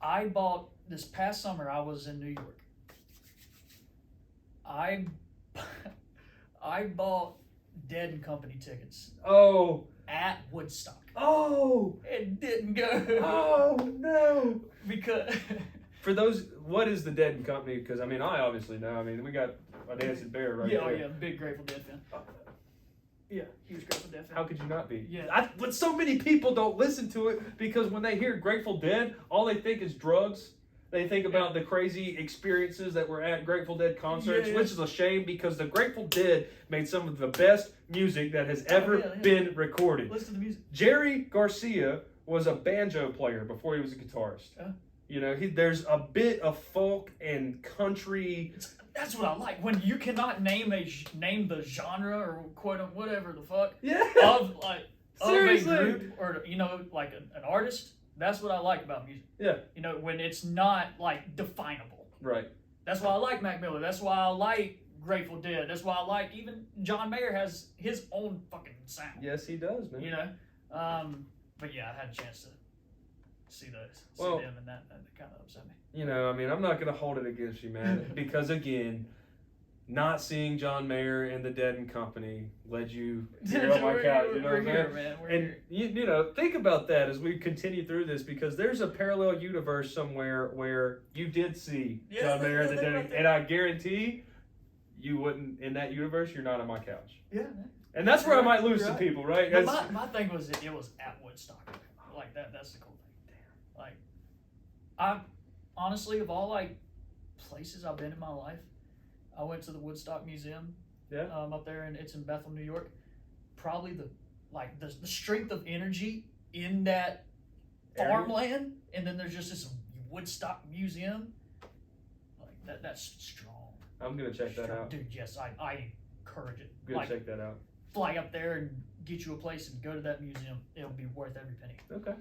I bought this past summer. I was in New York. I bought Dead and Company tickets Oh, at Woodstock. oh, It didn't go. oh no! Because For those, what is the Dead and Company? Because I mean, I obviously know. I mean, we got a dancing bear right there. yeah, big Grateful Dead fan. Yeah, huge Grateful Dead fan. How could you not be? Yeah. But so many people don't listen to it because when they hear Grateful Dead, all they think is drugs. They think about the crazy experiences that were at Grateful Dead concerts, Yeah. which is a shame because the Grateful Dead made some of the best music that has ever been recorded. Listen to the music. Jerry Garcia was a banjo player before he was a guitarist. You know, there's a bit of folk and country. That's what I like. When you cannot name the genre or quote whatever the fuck Yeah. of like Seriously. of a group or you know like an artist. That's what I like about music. Yeah. You know, when it's not like definable. Right. That's why I like Mac Miller. That's why I like Grateful Dead. That's why I like even John Mayer has his own fucking sound. Yes, he does, man. You know, but yeah, I had a chance to see those, Well, see them, and that kind of upset me. You know, I mean, I'm not gonna hold it against you, man, because again, not seeing John Mayer and the Dead and Company led you here on my couch. You know what I'm saying? Man. We're And here. you know, think about that as we continue through this, because there's a parallel universe somewhere where you did see John Mayer and the Dead, and I guarantee you wouldn't in that universe. You're not on my couch, Yeah. and that's where I might lose You're some right. people, right? But That's- my thing was it was at Woodstock. Like that. That's the cool thing. Like, I honestly, of all like places I've been in my life, I went to the Woodstock Museum. Yeah. Up there, and it's in Bethel, New York. Probably the strength of energy in that farmland, and then there's just this Woodstock Museum. Like that's strong. I'm gonna check that out. Dude, yes, I encourage it. Good, check that out. Fly up there and get you a place and go to that museum. It'll be worth every penny. Okay.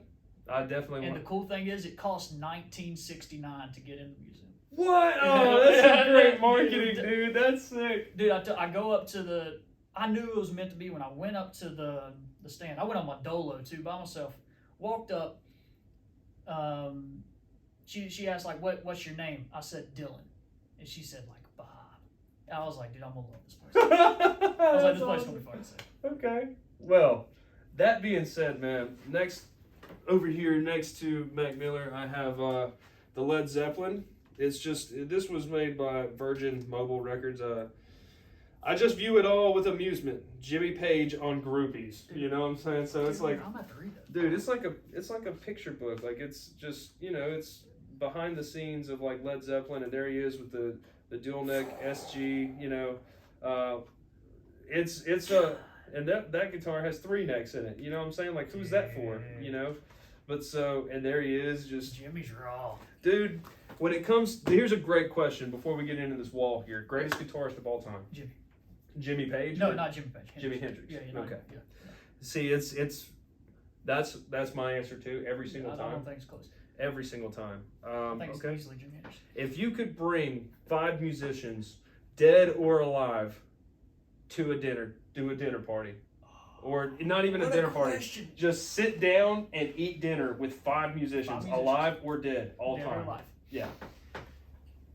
I definitely And want. the cool thing is, it costs $19.69 to get in the museum. What? Oh, that's some great marketing, dude. That's sick. Dude, I go up to the. I knew it was meant to be when I went up to the stand. I went on my dolo too by myself. Walked up. She asked like, what's your name? I said Dylan, and she said like Bob. I was like, dude, I'm gonna love this place. I was like, this place is gonna be fucking sick. Okay. Well, that being said, man, over here next to Mac Miller, I have the Led Zeppelin. This was made by Virgin Mobile Records. I just view it all with amusement. Jimmy Page on groupies. You know what I'm saying? So it's like, I'm about to read that. dude, it's like a picture book. Like it's just, it's behind the scenes of like Led Zeppelin, and there he is with the dual neck SG. And that guitar has 3 necks in it. You know what I'm saying? Like, who's that for? But and there he is, just Jimmy's raw. Dude, when it comes, here's a great question before we get into this wall here. Greatest guitarist of all time? Jimmy Page? No, not Jimmy Page. Jimi Hendrix. Yeah, Okay. Yeah. See, that's my answer too. Every single time. I don't think it's close. Every single time. I think it's easily Jimi Hendrix. If you could bring 5 musicians, dead or alive, to a dinner party, or not even a dinner party, just sit down and eat dinner with 5 musicians, alive or dead, all dead time. Or alive. Yeah.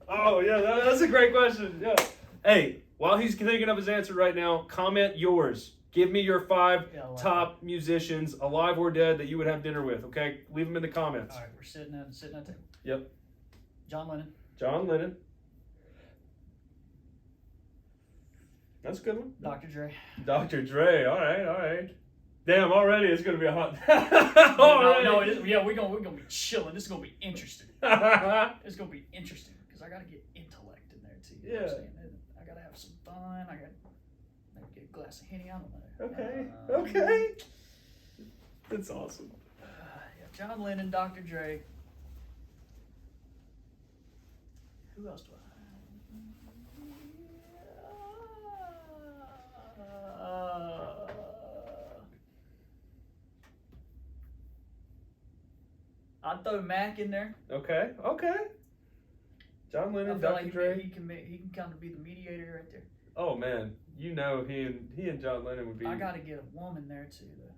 Oh yeah, that's a great question. Yeah. Hey, while he's thinking of his answer right now, comment yours. Give me your 5 top musicians, alive or dead, that you would have dinner with. Okay, leave them in the comments. All right, we're sitting at the table. Yep. John Lennon. John Lennon. That's a good one. Dr. Dre. Dr. Dre. All right. Damn, already it's gonna be a hot. No, it is. Yeah, we're gonna be chilling. This is gonna be interesting. It's gonna be interesting because I gotta get intellect in there too. You know what I'm saying? I gotta have some fun. I gotta get a glass of Henny. I don't know. Okay. That's awesome. Yeah, John Lennon, Dr. Dre. Who else do I have? I'd throw Mac in there. Okay. John Lennon, Dr. Like Dre. He can kind of be the mediator right there. Oh man, he and John Lennon would be. I gotta get a woman there too, though.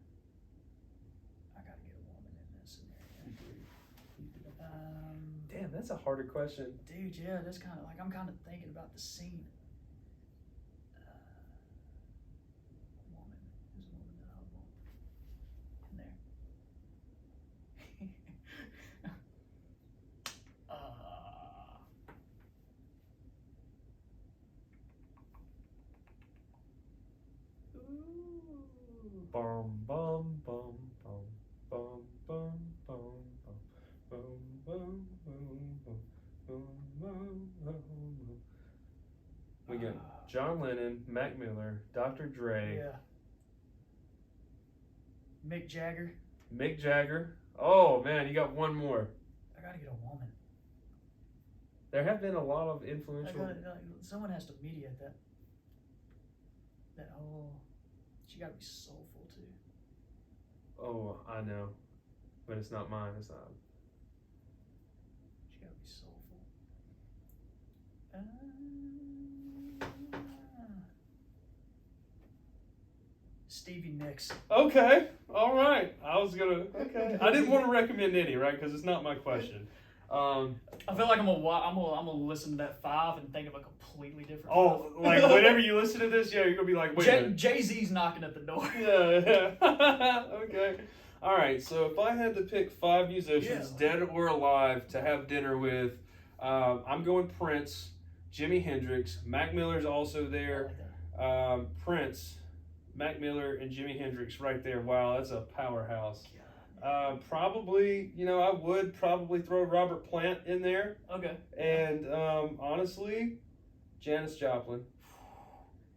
I gotta get a woman in this scenario. Damn, that's a harder question. Dude, yeah, that's kind of like I'm kind of thinking about the scene. Woman, who's a woman that I would want in there? Bum bum bum bum bum bum bum bum bum bum bum. We got John Lennon, Mac Miller, Dr. Dre. Yeah. Mick Jagger. Mick Jagger. Oh man, you got one more. I gotta get a woman. There have been a lot of influential. Someone has to mediate that. She gotta be soulful too. Oh, I know, but it's not mine. It's not. She gotta be soulful. Stevie Nicks. Okay, all right. I didn't want to recommend any, right? Because it's not my question. I feel like I'm gonna listen to that 5 and think of a completely different. Oh, like whenever you listen to this, yeah, you're gonna be like, wait a minute. Jay-Z's knocking at the door. Yeah. Okay. All right. So if I had to pick 5 musicians, dead or alive, to have dinner with, I'm going Prince, Jimi Hendrix, Mac Miller's also there. I like that. Prince, Mac Miller, and Jimi Hendrix right there. Wow, that's a powerhouse. Probably, I would probably throw Robert Plant in there. Okay. And honestly, Janis Joplin.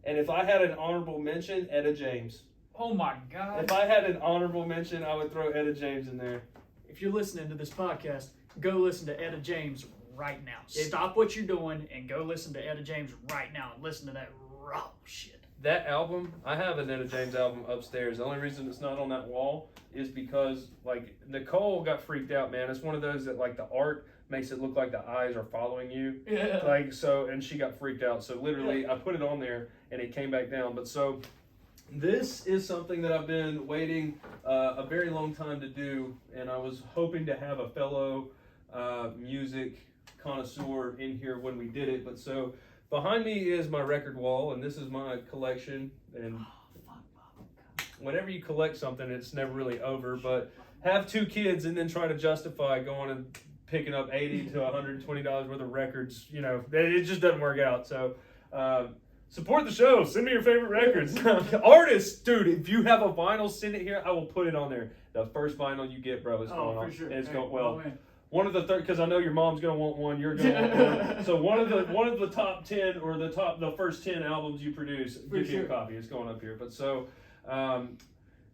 And if I had an honorable mention, Etta James. Oh my God. If I had an honorable mention, I would throw Etta James in there. If you're listening to this podcast, go listen to Etta James right now. Stop what you're doing and go listen to Etta James right now and listen to that raw shit. That album, I have an Etta James album upstairs. The only reason it's not on that wall is because, like, Nicole got freaked out, man. It's one of those that, like, the art makes it look like the eyes are following you. Yeah. Like, so, and she got freaked out. So, literally, I put it on there, and it came back down. But, so, this is something that I've been waiting a very long time to do, and I was hoping to have a fellow music connoisseur in here when we did it. But, so, behind me is my record wall, and this is my collection. And whenever you collect something, it's never really over. But have 2 kids and then try to justify going and picking up $80 to $120 worth of records, it just doesn't work out. So support the show. Send me your favorite records. Artists, dude, if you have a vinyl, send it here. I will put it on there. The first vinyl you get, bro, is going on. Sure. It's going well. One of the because I know your mom's gonna want one, you're gonna want one. So one of the top 10 or the first 10 albums you produce, give me a copy. It's going up here. But so,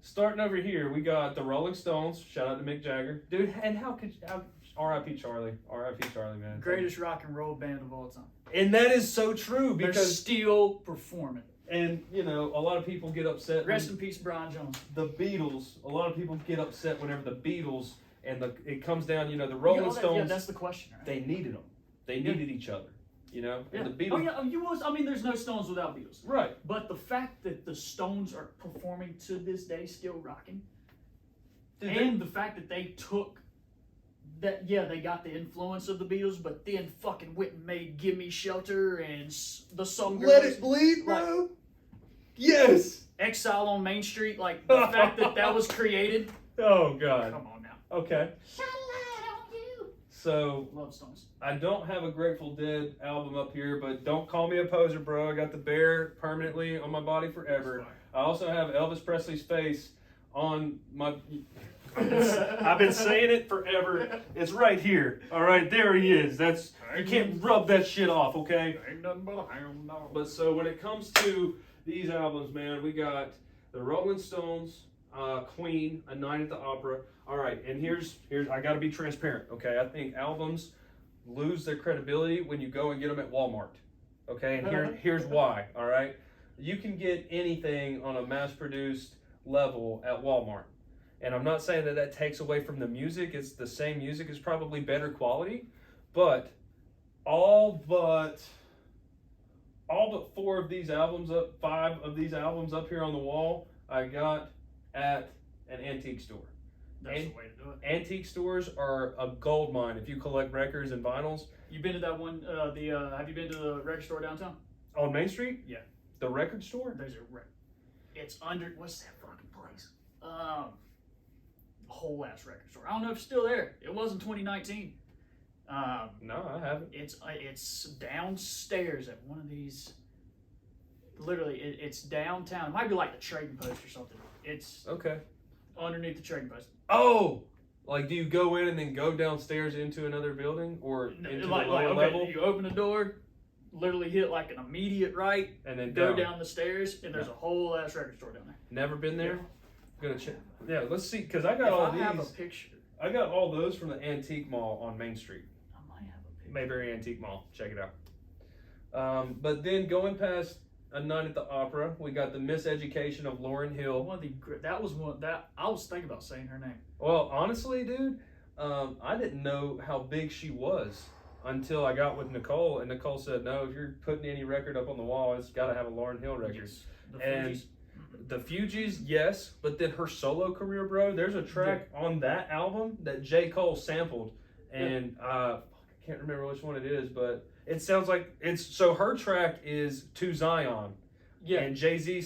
starting over here, we got the Rolling Stones. Shout out to Mick Jagger, dude. And R.I.P. Charlie, man. Greatest rock and roll band of all time. And that is so true because they're still performing. And a lot of people get upset. Rest in peace, Brian Jones. The Beatles. A lot of people get upset whenever the Beatles. And it comes down, the Rolling Stones. Yeah, that's the question, right? They needed them. They needed each other, And yeah. the Beatles. There's no Stones without Beatles. Right. But the fact that the Stones are performing to this day, still rocking, the fact that they took that, they got the influence of the Beatles, but then fucking went and made "Give Me Shelter" and the song "Let It Bleed," bro. Like, yes. "Exile on Main Street," like the fact that was created. Oh God. Come on now. Okay. Shine a light on you. So, love Stones. I don't have a Grateful Dead album up here, but don't call me a poser, bro. I got the bear permanently on my body forever. I also have Elvis Presley's face on my... I've been saying it forever. It's right here. All right, there he is. You can't rub that shit off, okay? Ain't nothing but a hound dog. But so when it comes to these albums, man, we got the Rolling Stones, Queen, A Night at the Opera. All right, and here's I got to be transparent, okay? I think albums lose their credibility when you go and get them at Walmart, okay? And here's why, all right? You can get anything on a mass-produced level at Walmart. And I'm not saying that takes away from the music. It's the same music. It's probably better quality. But all but 4 of these albums 5 of these albums up here on the wall, I got at an antique store. That's the way to do it. Antique stores are a gold mine if you collect records and vinyls. You been to that one? Have you been to the record store downtown? On Main Street? Yeah. The record store? There's it's under, what's that fucking place? Whole ass record store. I don't know if it's still there. It was in 2019. No, I haven't. It's downstairs at one of these. Literally, it's downtown. It might be like the Trading Post or something. It's okay. Underneath the Trading Post. Oh, like do you go in and then go downstairs into another building or into the lower level? You open the door, literally hit like an immediate right, and then go down the stairs, and there's a whole ass record store down there. Never been there. Yeah. Gonna check. Yeah, let's see, because I got all these. I have a picture. I got all those from the Antique Mall on Main Street. I might have a picture. Mayberry Antique Mall. Check it out. But then going past A Night at the Opera, we got the Miseducation of Lauryn Hill. That was one that I was thinking about saying her name. Well, honestly, dude, I didn't know how big she was until I got with Nicole, and Nicole said, "No, if you're putting any record up on the wall, it's got to have a Lauryn Hill record." Yes. The Fugees, yes, but then her solo career, bro. There's a track on that album that J. Cole sampled, and I can't remember which one it is, but it sounds like it's. So her track is "To Zion," and J.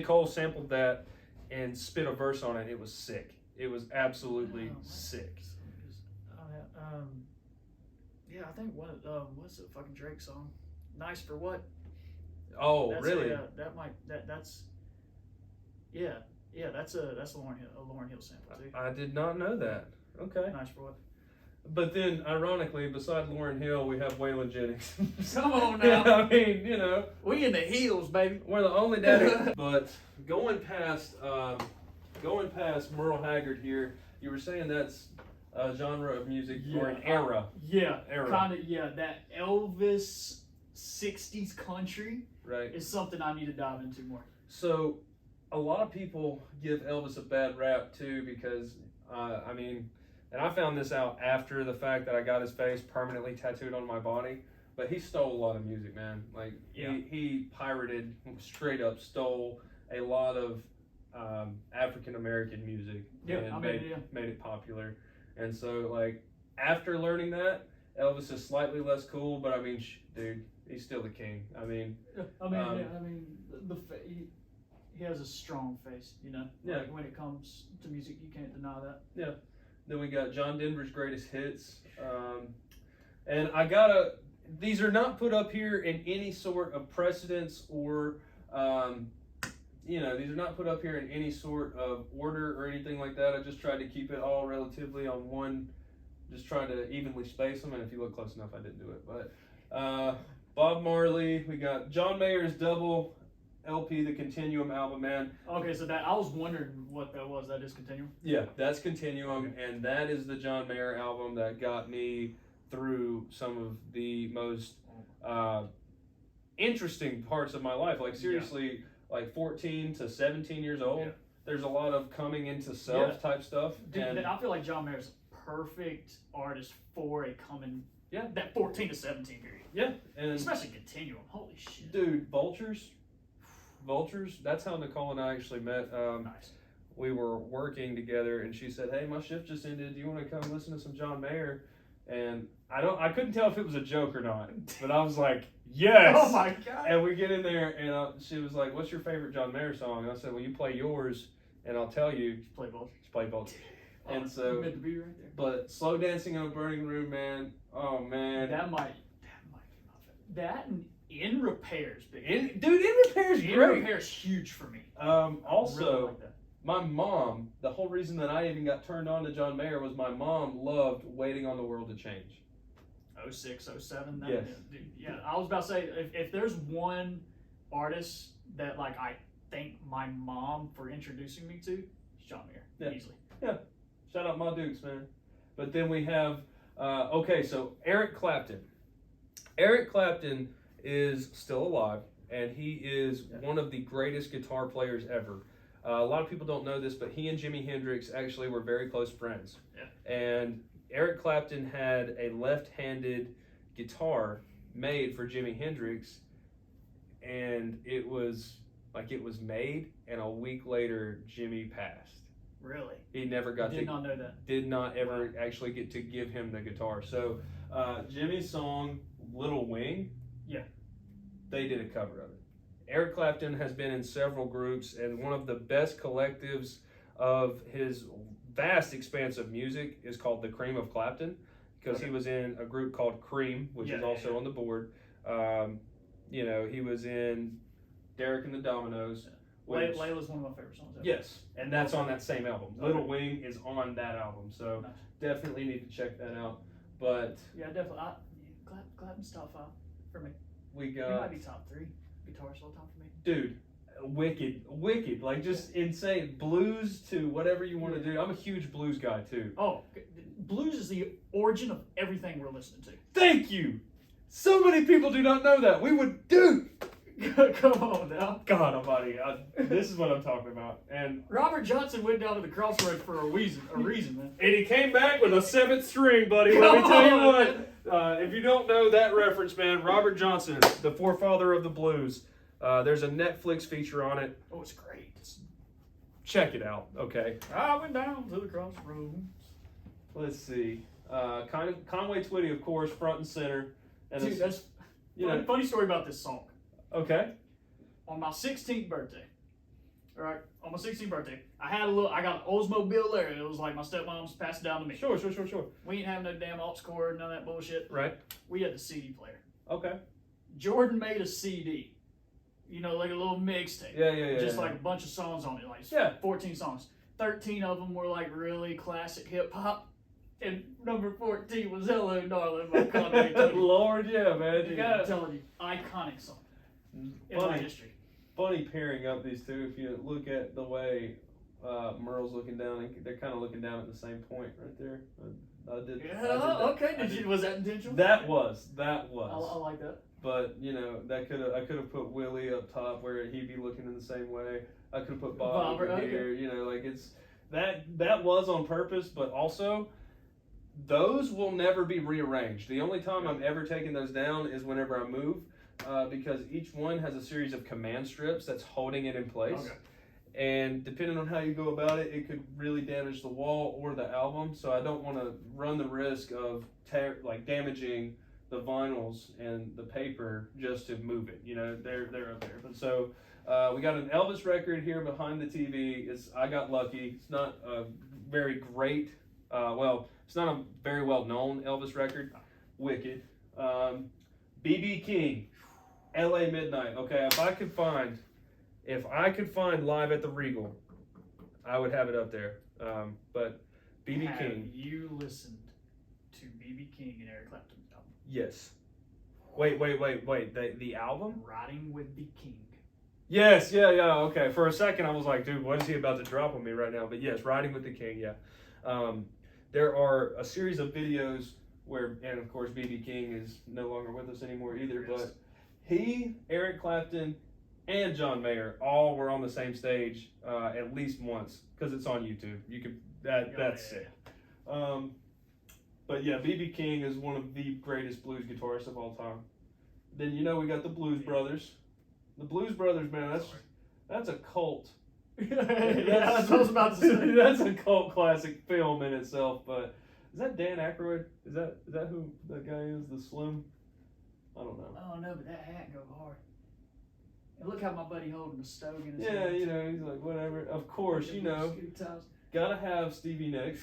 Cole sampled that and spit a verse on it. It was sick. It was absolutely sick. Yeah, I think what's the fucking Drake song? "Nice for What?" Oh, that's really? That's yeah. Yeah, that's a Lauryn Hill sample too. I did not know that. Okay. Nice boy. But then, ironically, beside Lauryn Hill, we have Waylon Jennings. Come on Yeah, now. I mean, you know, We in the heels, baby. we're the only daddy. But going past Merle Haggard here, you were saying that's a genre of music or an era. Yeah, Era. kind of. Yeah, that Elvis '60s country Right. is something I need to dive into more. So, a lot of people give Elvis a bad rap too because, I mean, and I found this out after the fact that I got his face permanently tattooed on my body. But he stole a lot of music, man. Like he pirated, straight up stole a lot of African American music and made it popular. And so, like, after learning that, Elvis is slightly less cool, but I mean, dude, he's still the king. I mean, he has a strong face, you know. Yeah. Like, when it comes to music, you can't deny that. Yeah. Then we got John Denver's greatest hits, and these are not put up here in any sort of precedence or, these are not put up here in any sort of order or anything like that. I just tried to keep it all relatively on one, just trying to evenly space them, and if you look close enough, I didn't do it. But Bob Marley, we got John Mayer's double LP, the Continuum album, man. Okay, so that I was wondering what that was. That is Continuum? Yeah, that's Continuum, and that is the John Mayer album that got me through some of the most interesting parts of my life. Like, seriously, like 14 to 17 years old, there's a lot of coming into self type stuff. Dude, and I feel like John Mayer's a perfect artist for a that 14 to 17 period. Yeah, and especially Continuum. Holy shit. Dude, Vultures, that's how Nicole and I actually met. Nice. We were working together, and she said, "Hey, my shift just ended. Do you want to come listen to some John Mayer?" And I couldn't tell if it was a joke or not, but I was like, "Yes!" Oh my god! And we get in there, and she was like, "What's your favorite John Mayer song?" And I said, "Well, you play yours, and I'll tell you." Just play Vultures. Just play Vultures. And so, meant to be right there. But Slow Dancing in a Burning Room, man. Oh man. That might be my favorite. That and In Repairs, big. In Repairs, In great. Repairs, huge for me. Also, really like that. My mom, the whole reason that I even got turned on to John Mayer was my mom loved Waiting on the World to Change. 06, 07. Yes. Dude, yeah, I was about to say, if there's one artist that, like, I thank my mom for introducing me to, it's John Mayer, easily. Yeah. Shout out my Dukes, man. But then we have, so Eric Clapton. Eric Clapton is still alive, and he is one of the greatest guitar players ever. A lot of people don't know this, but he and Jimi Hendrix actually were very close friends. Yeah. And Eric Clapton had a left-handed guitar made for Jimi Hendrix, and it was made, and a week later, Jimmy passed. Really? He never Did not know that. Did not ever actually get to give him the guitar. So Jimmy's song Little Wing, they did a cover of it. Eric Clapton has been in several groups, and one of the best collectives of his vast expanse of music is called the Cream of Clapton, because he was in a group called Cream, which is also on the board. He was in Derek and the Dominoes. Layla's one of my favorite songs ever. Yes, and that's on that same album. Little Wing is on that album, so definitely need to check that out. But yeah, definitely. Clapton's top 5 for me. We He got might be top 3 guitars all time for me. Dude, wicked, like just insane. Blues to whatever you want to do. I'm a huge blues guy too. Oh, blues is the origin of everything we're listening to. Thank you. So many people do not know that. Come on now. God almighty, this is what I'm talking about. And Robert Johnson went down to the crossroads for a reason, man. And he came back with a 7th string, buddy. Let me tell you what. If you don't know that reference, man, Robert Johnson, the forefather of the blues. There's a Netflix feature on it. Oh, it's great. Check it out. Okay. I went down to the crossroads. Let's see. Conway Twitty, of course, front and center. And dude, that's funny story about this song. Okay. On my 16th birthday, I got an Oldsmobile there. It was like my stepmom's passed it down to me. Sure. We ain't having no damn aux cord, none of that bullshit. Right. We had the CD player. Okay. Jordan made a CD you know, like a little mixtape. Yeah. Just like a bunch of songs on it, like 14 songs. 13 of them were like really classic hip hop. And number 14 was Hello Darling by Conway Twitty. Lord, yeah, man. I'm telling you, iconic song in my history. Funny pairing up these two. If you look at the way Merle's looking down, they're kind of looking down at the same point right there. I did. Okay. Was that intentional? That was. I like that. But you know, I could have put Willie up top where he'd be looking in the same way. I could have put Bob over here. You know, like it's that was on purpose, but also those will never be rearranged. The only time I'm ever taking those down is whenever I move, because each one has a series of command strips that's holding it in place. Okay. And depending on how you go about it, it could really damage the wall or the album. So I don't want to run the risk of damaging the vinyls and the paper just to move it. You know, they're up there. But so we got an Elvis record here behind the TV. I got lucky. It's not a very great, it's not a very well known Elvis record. Wicked. B.B. King, L.A. Midnight. Okay, if I could find Live at the Regal, I would have it up there. But B.B. King. Have you listened to B.B. King and Eric Clapton's album? Yes. Wait. The album? Riding with the King. Yes, yeah. Okay. For a second, I was like, dude, what is he about to drop on me right now? But yes, Riding with the King, yeah. There are a series of videos where, and of course, B.B. King is no longer with us anymore either, but he, Eric Clapton, and John Mayer all were on the same stage at least once, because it's on YouTube. You could that's it. But yeah, B.B. King is one of the greatest blues guitarists of all time. Then we got the Blues Brothers. The Blues Brothers, man, that's a cult. That's what I was about to say. That's a cult classic film in itself. But is that Dan Aykroyd? Is that who that guy is? The Slim? I don't know. Oh no, but that hat go hard. And look how my buddy holding the stove in his hand. hand. He's like, whatever. Of course, gotta have Stevie Nicks.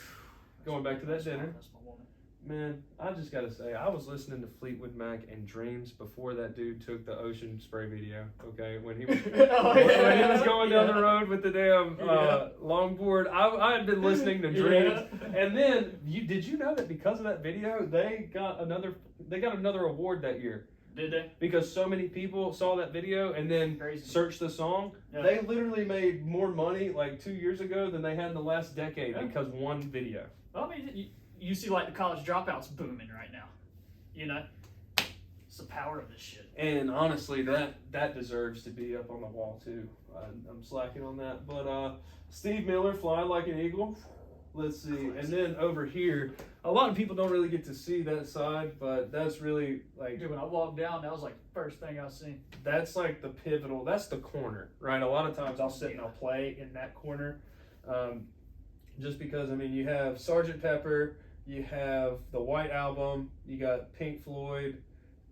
Going back to that dinner. That's my woman. Man, I just gotta say, I was listening to Fleetwood Mac and Dreams before that dude took the ocean spray video. Okay, when he was when he was going down the road with the damn longboard, I had been listening to Dreams, and then did you know that because of that video, they got another award that year? Did they? Because so many people saw that video and then searched the song. Yeah. They literally made more money like 2 years ago than they had in the last decade because one video. Well, I mean, you see like the college dropouts booming right now. You know? It's the power of this shit. And honestly, that deserves to be up on the wall too. I'm slacking on that. But Steve Miller, Fly Like an Eagle. Let's see. And then over here, a lot of people don't really get to see that side, but that's really like... Dude, when I walked down, that was like the first thing I seen. That's like the pivotal, that's the corner, right? A lot of times I'll sit and I'll play in that corner. Just because, I mean, you have Sgt. Pepper, you have the White Album, you got Pink Floyd,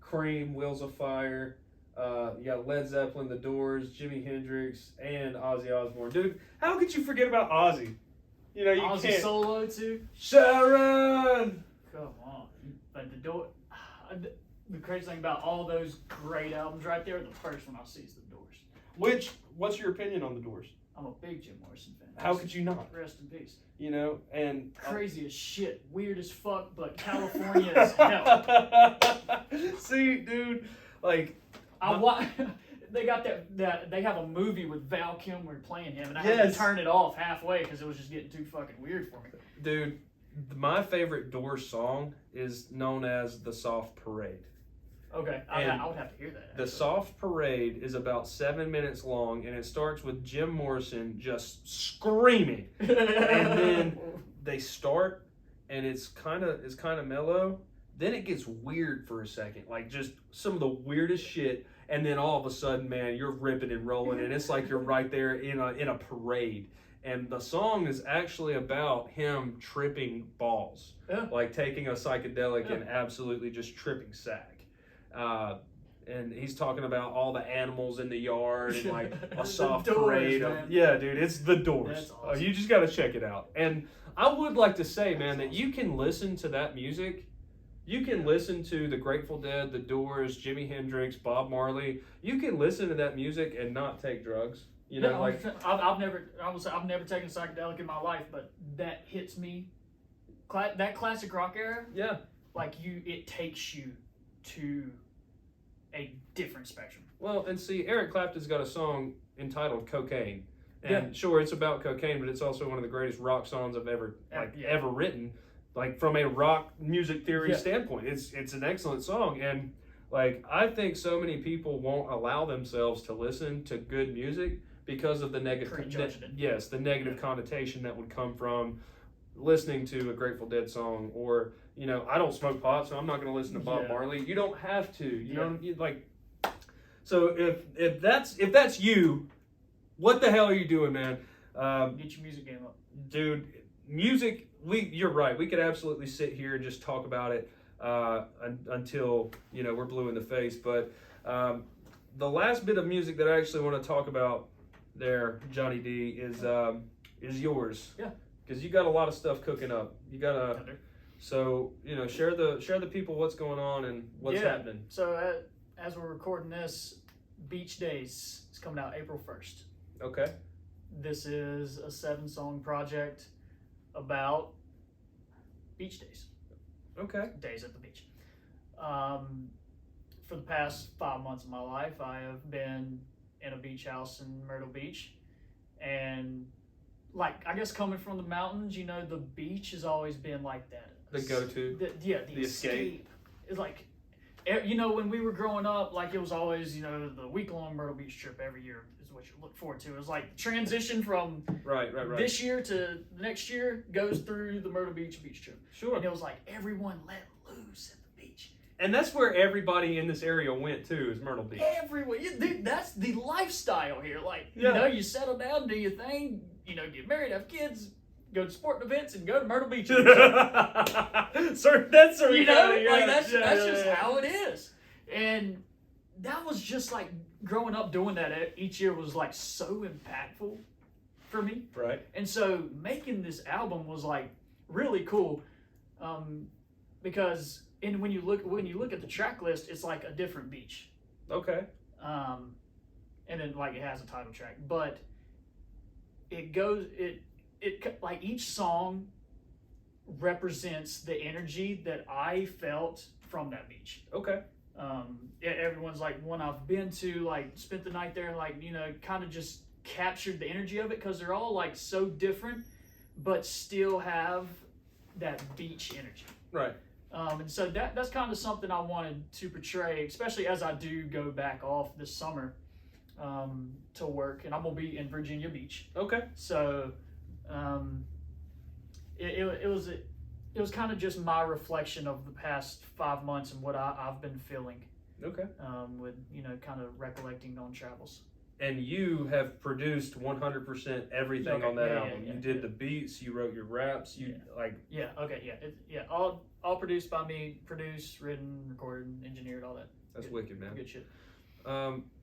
Cream, Wheels of Fire, you got Led Zeppelin, The Doors, Jimi Hendrix, and Ozzy Osbourne. Dude, how could you forget about Ozzy? You know, you Ozzy can't. solo too. Sharon. Come on, but the crazy thing about all those great albums right there, the first one I see is The Doors. What's your opinion on The Doors? I'm a big Jim Morrison fan. How could you not? Rest in peace. You know, and crazy as shit, weird as fuck, but California as hell. See, dude, like they got that they have a movie with Val Kilmer playing him, and I had to turn it off halfway because it was just getting too fucking weird for me. Dude, my favorite Doors song is known as "The Soft Parade." Okay, I would have to hear that. Actually. The Soft Parade is about 7 minutes long, and it starts with Jim Morrison just screaming, and then they start, and it's kind of mellow. Then it gets weird for a second, like just some of the weirdest shit. And then all of a sudden, man, you're ripping and rolling, and it's like you're right there in a parade. And the song is actually about him tripping balls, like taking a psychedelic and absolutely just tripping sack. And he's talking about all the animals in the yard and like a soft parade. Dude, it's The Doors. That's awesome. You just got to check it out. And I would like to say, man, that you can listen to that music. You can listen to the Grateful Dead, the Doors, Jimi Hendrix, Bob Marley. You can listen to that music and not take drugs. You know, like I've never taken psychedelic in my life, but that hits me. That classic rock era, yeah, like it takes you to a different spectrum. Well, and see, Eric Clapton's got a song entitled "Cocaine," and Yeah. sure, it's about cocaine, but it's also one of the greatest rock songs I've ever ever written. Like from a rock music theory standpoint, it's an excellent song, and like I think so many people won't allow themselves to listen to good music because of the negative, the negative connotation that would come from listening to a Grateful Dead song, or you know, I don't smoke pot, so I'm not going to listen to Bob Marley. You don't have to, you know, like. So if that's you, what the hell are you doing, man? Get your music game up, dude. Music, you're right. We could absolutely sit here and just talk about it until you know we're blue in the face. But the last bit of music that I actually want to talk about there, Johnny D, is yours. Yeah. Because you got a lot of stuff cooking up. You got so you know share the people what's going on and what's happening. So as we're recording this, Beach Days is coming out April 1st. Okay. This is a 7-song project about beach days. Okay. Days at the beach. For the past 5 months of my life, I have been in a beach house in Myrtle Beach, and like I guess coming from the mountains, you know, the beach has always been like that. The go-to. The escape. It's like, you know, when we were growing up, like it was always, you know, the week-long Myrtle Beach trip every year is what you look forward to. It was like transition from right. this year to the next year goes through the Myrtle Beach trip. Sure. And it was like everyone let loose at the beach. And that's where everybody in this area went to, is Myrtle Beach. Everyone. Dude, that's the lifestyle here. Like, you know, you settle down, do your thing, you know, get married, have kids, go to sporting events, and go to Myrtle Beach. That's you know, like that's just how it is. And that was just like growing up doing that each year was like so impactful for me. Right. And so making this album was like really cool, because when you look at the track list, it's like a different beach. Okay. And then like it has a title track, but it like each song represents the energy that I felt from that beach. Okay. Everyone's like one I've been to, like spent the night there, and like, you know, kind of just captured the energy of it, because they're all like so different but still have that beach energy. Right. And so that's kind of something I wanted to portray, especially as I do go back off this summer to work, and I'm gonna be in Virginia Beach. Okay. So it was kind of just my reflection of the past 5 months and what I've been feeling. Okay. With, you know, kind of recollecting on travels. And you have produced 100% everything on that album. You did the beats, you wrote your raps, all produced by me, produced, written, recorded, engineered, all that. That's wicked, man. Good shit.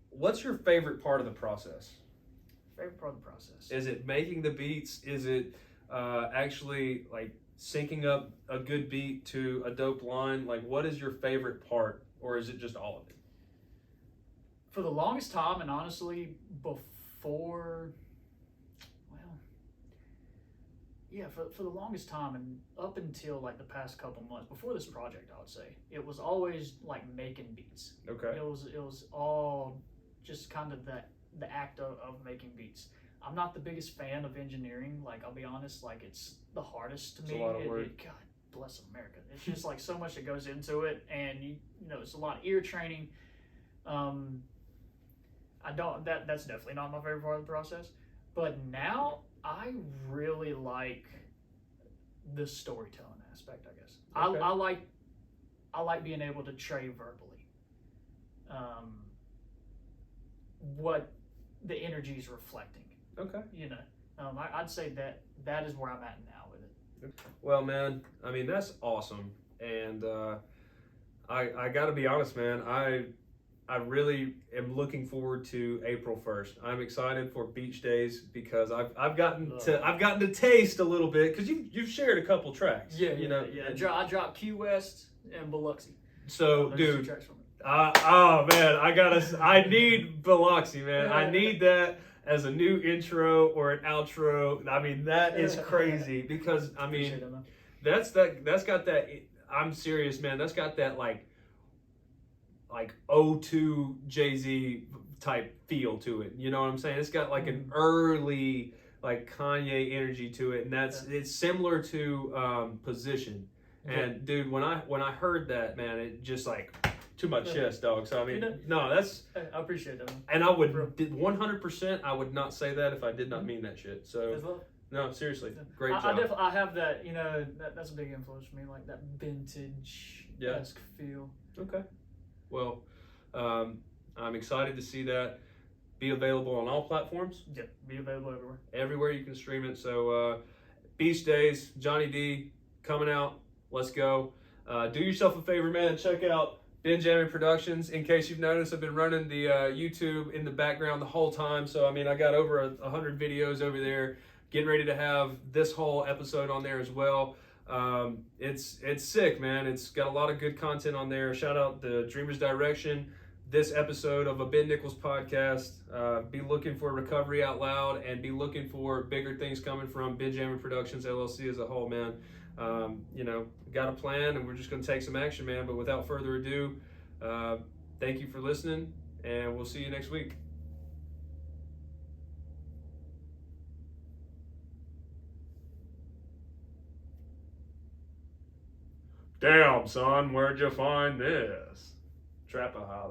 What's your favorite part of the process? Favorite part of the process? Is it making the beats? Is it actually like syncing up a good beat to a dope line? Like, what is your favorite part, or is it just all of it? For the longest time, and honestly, for the longest time, and up until like the past couple months, before this project, I would say, it was always like making beats. Okay. It was all just kind of the act of making beats. I'm not the biggest fan of engineering, like I'll be honest, like it's the hardest to me. It's a lot of work. God bless America. It's just like so much that goes into it, and you know, it's a lot of ear training. That's definitely not my favorite part of the process. But now I really like the storytelling aspect, I guess. Okay. I like being able to portray verbally what the energy is reflecting. Okay. You know, I'd say that is where I'm at now with it. Well, man, I mean, that's awesome. And I got to be honest, man, I really am looking forward to April 1st. I'm excited for Beach Days because I've gotten to taste a little bit, because you've shared a couple tracks. Yeah. I dropped Key West And Biloxi. So, There's dude. 2 tracks from it. Oh man, I need Biloxi, man. I need that as a new intro or an outro. I mean, that is crazy because I mean, that's got that. I'm serious, man. That's got that like O2 Jay-Z type feel to it. You know what I'm saying? It's got like an early like Kanye energy to it, and it's similar to Position. And dude, when I heard that, man, it just like to my chest, dog. So I mean, no, that's I appreciate that. and I would 100%. I would not say that if I did not mean that shit. So no, seriously, great job. I have that. You know, that's a big influence for me, like that vintage-esque feel. Okay. Well, I'm excited to see that be available on all platforms. Yeah, be available everywhere. Everywhere you can stream it. So, Beach Days, Johnny D, coming out. Let's go. Do yourself a favor, man. Check out Benjamin Productions. In case you've noticed, I've been running the YouTube in the background the whole time. So, I mean, I got over 100 videos over there. Getting ready to have this whole episode on there as well. It's sick, man. It's got a lot of good content on there. Shout out the Dreamers Direction. This episode of a Ben Nichols podcast. Be looking for Recovery Out Loud and be looking for bigger things coming from Benjamin Productions LLC as a whole, man. You know, got a plan and we're just going to take some action, man. But without further ado, thank you for listening and we'll see you next week. Damn, son, where'd you find this? Trapaholic.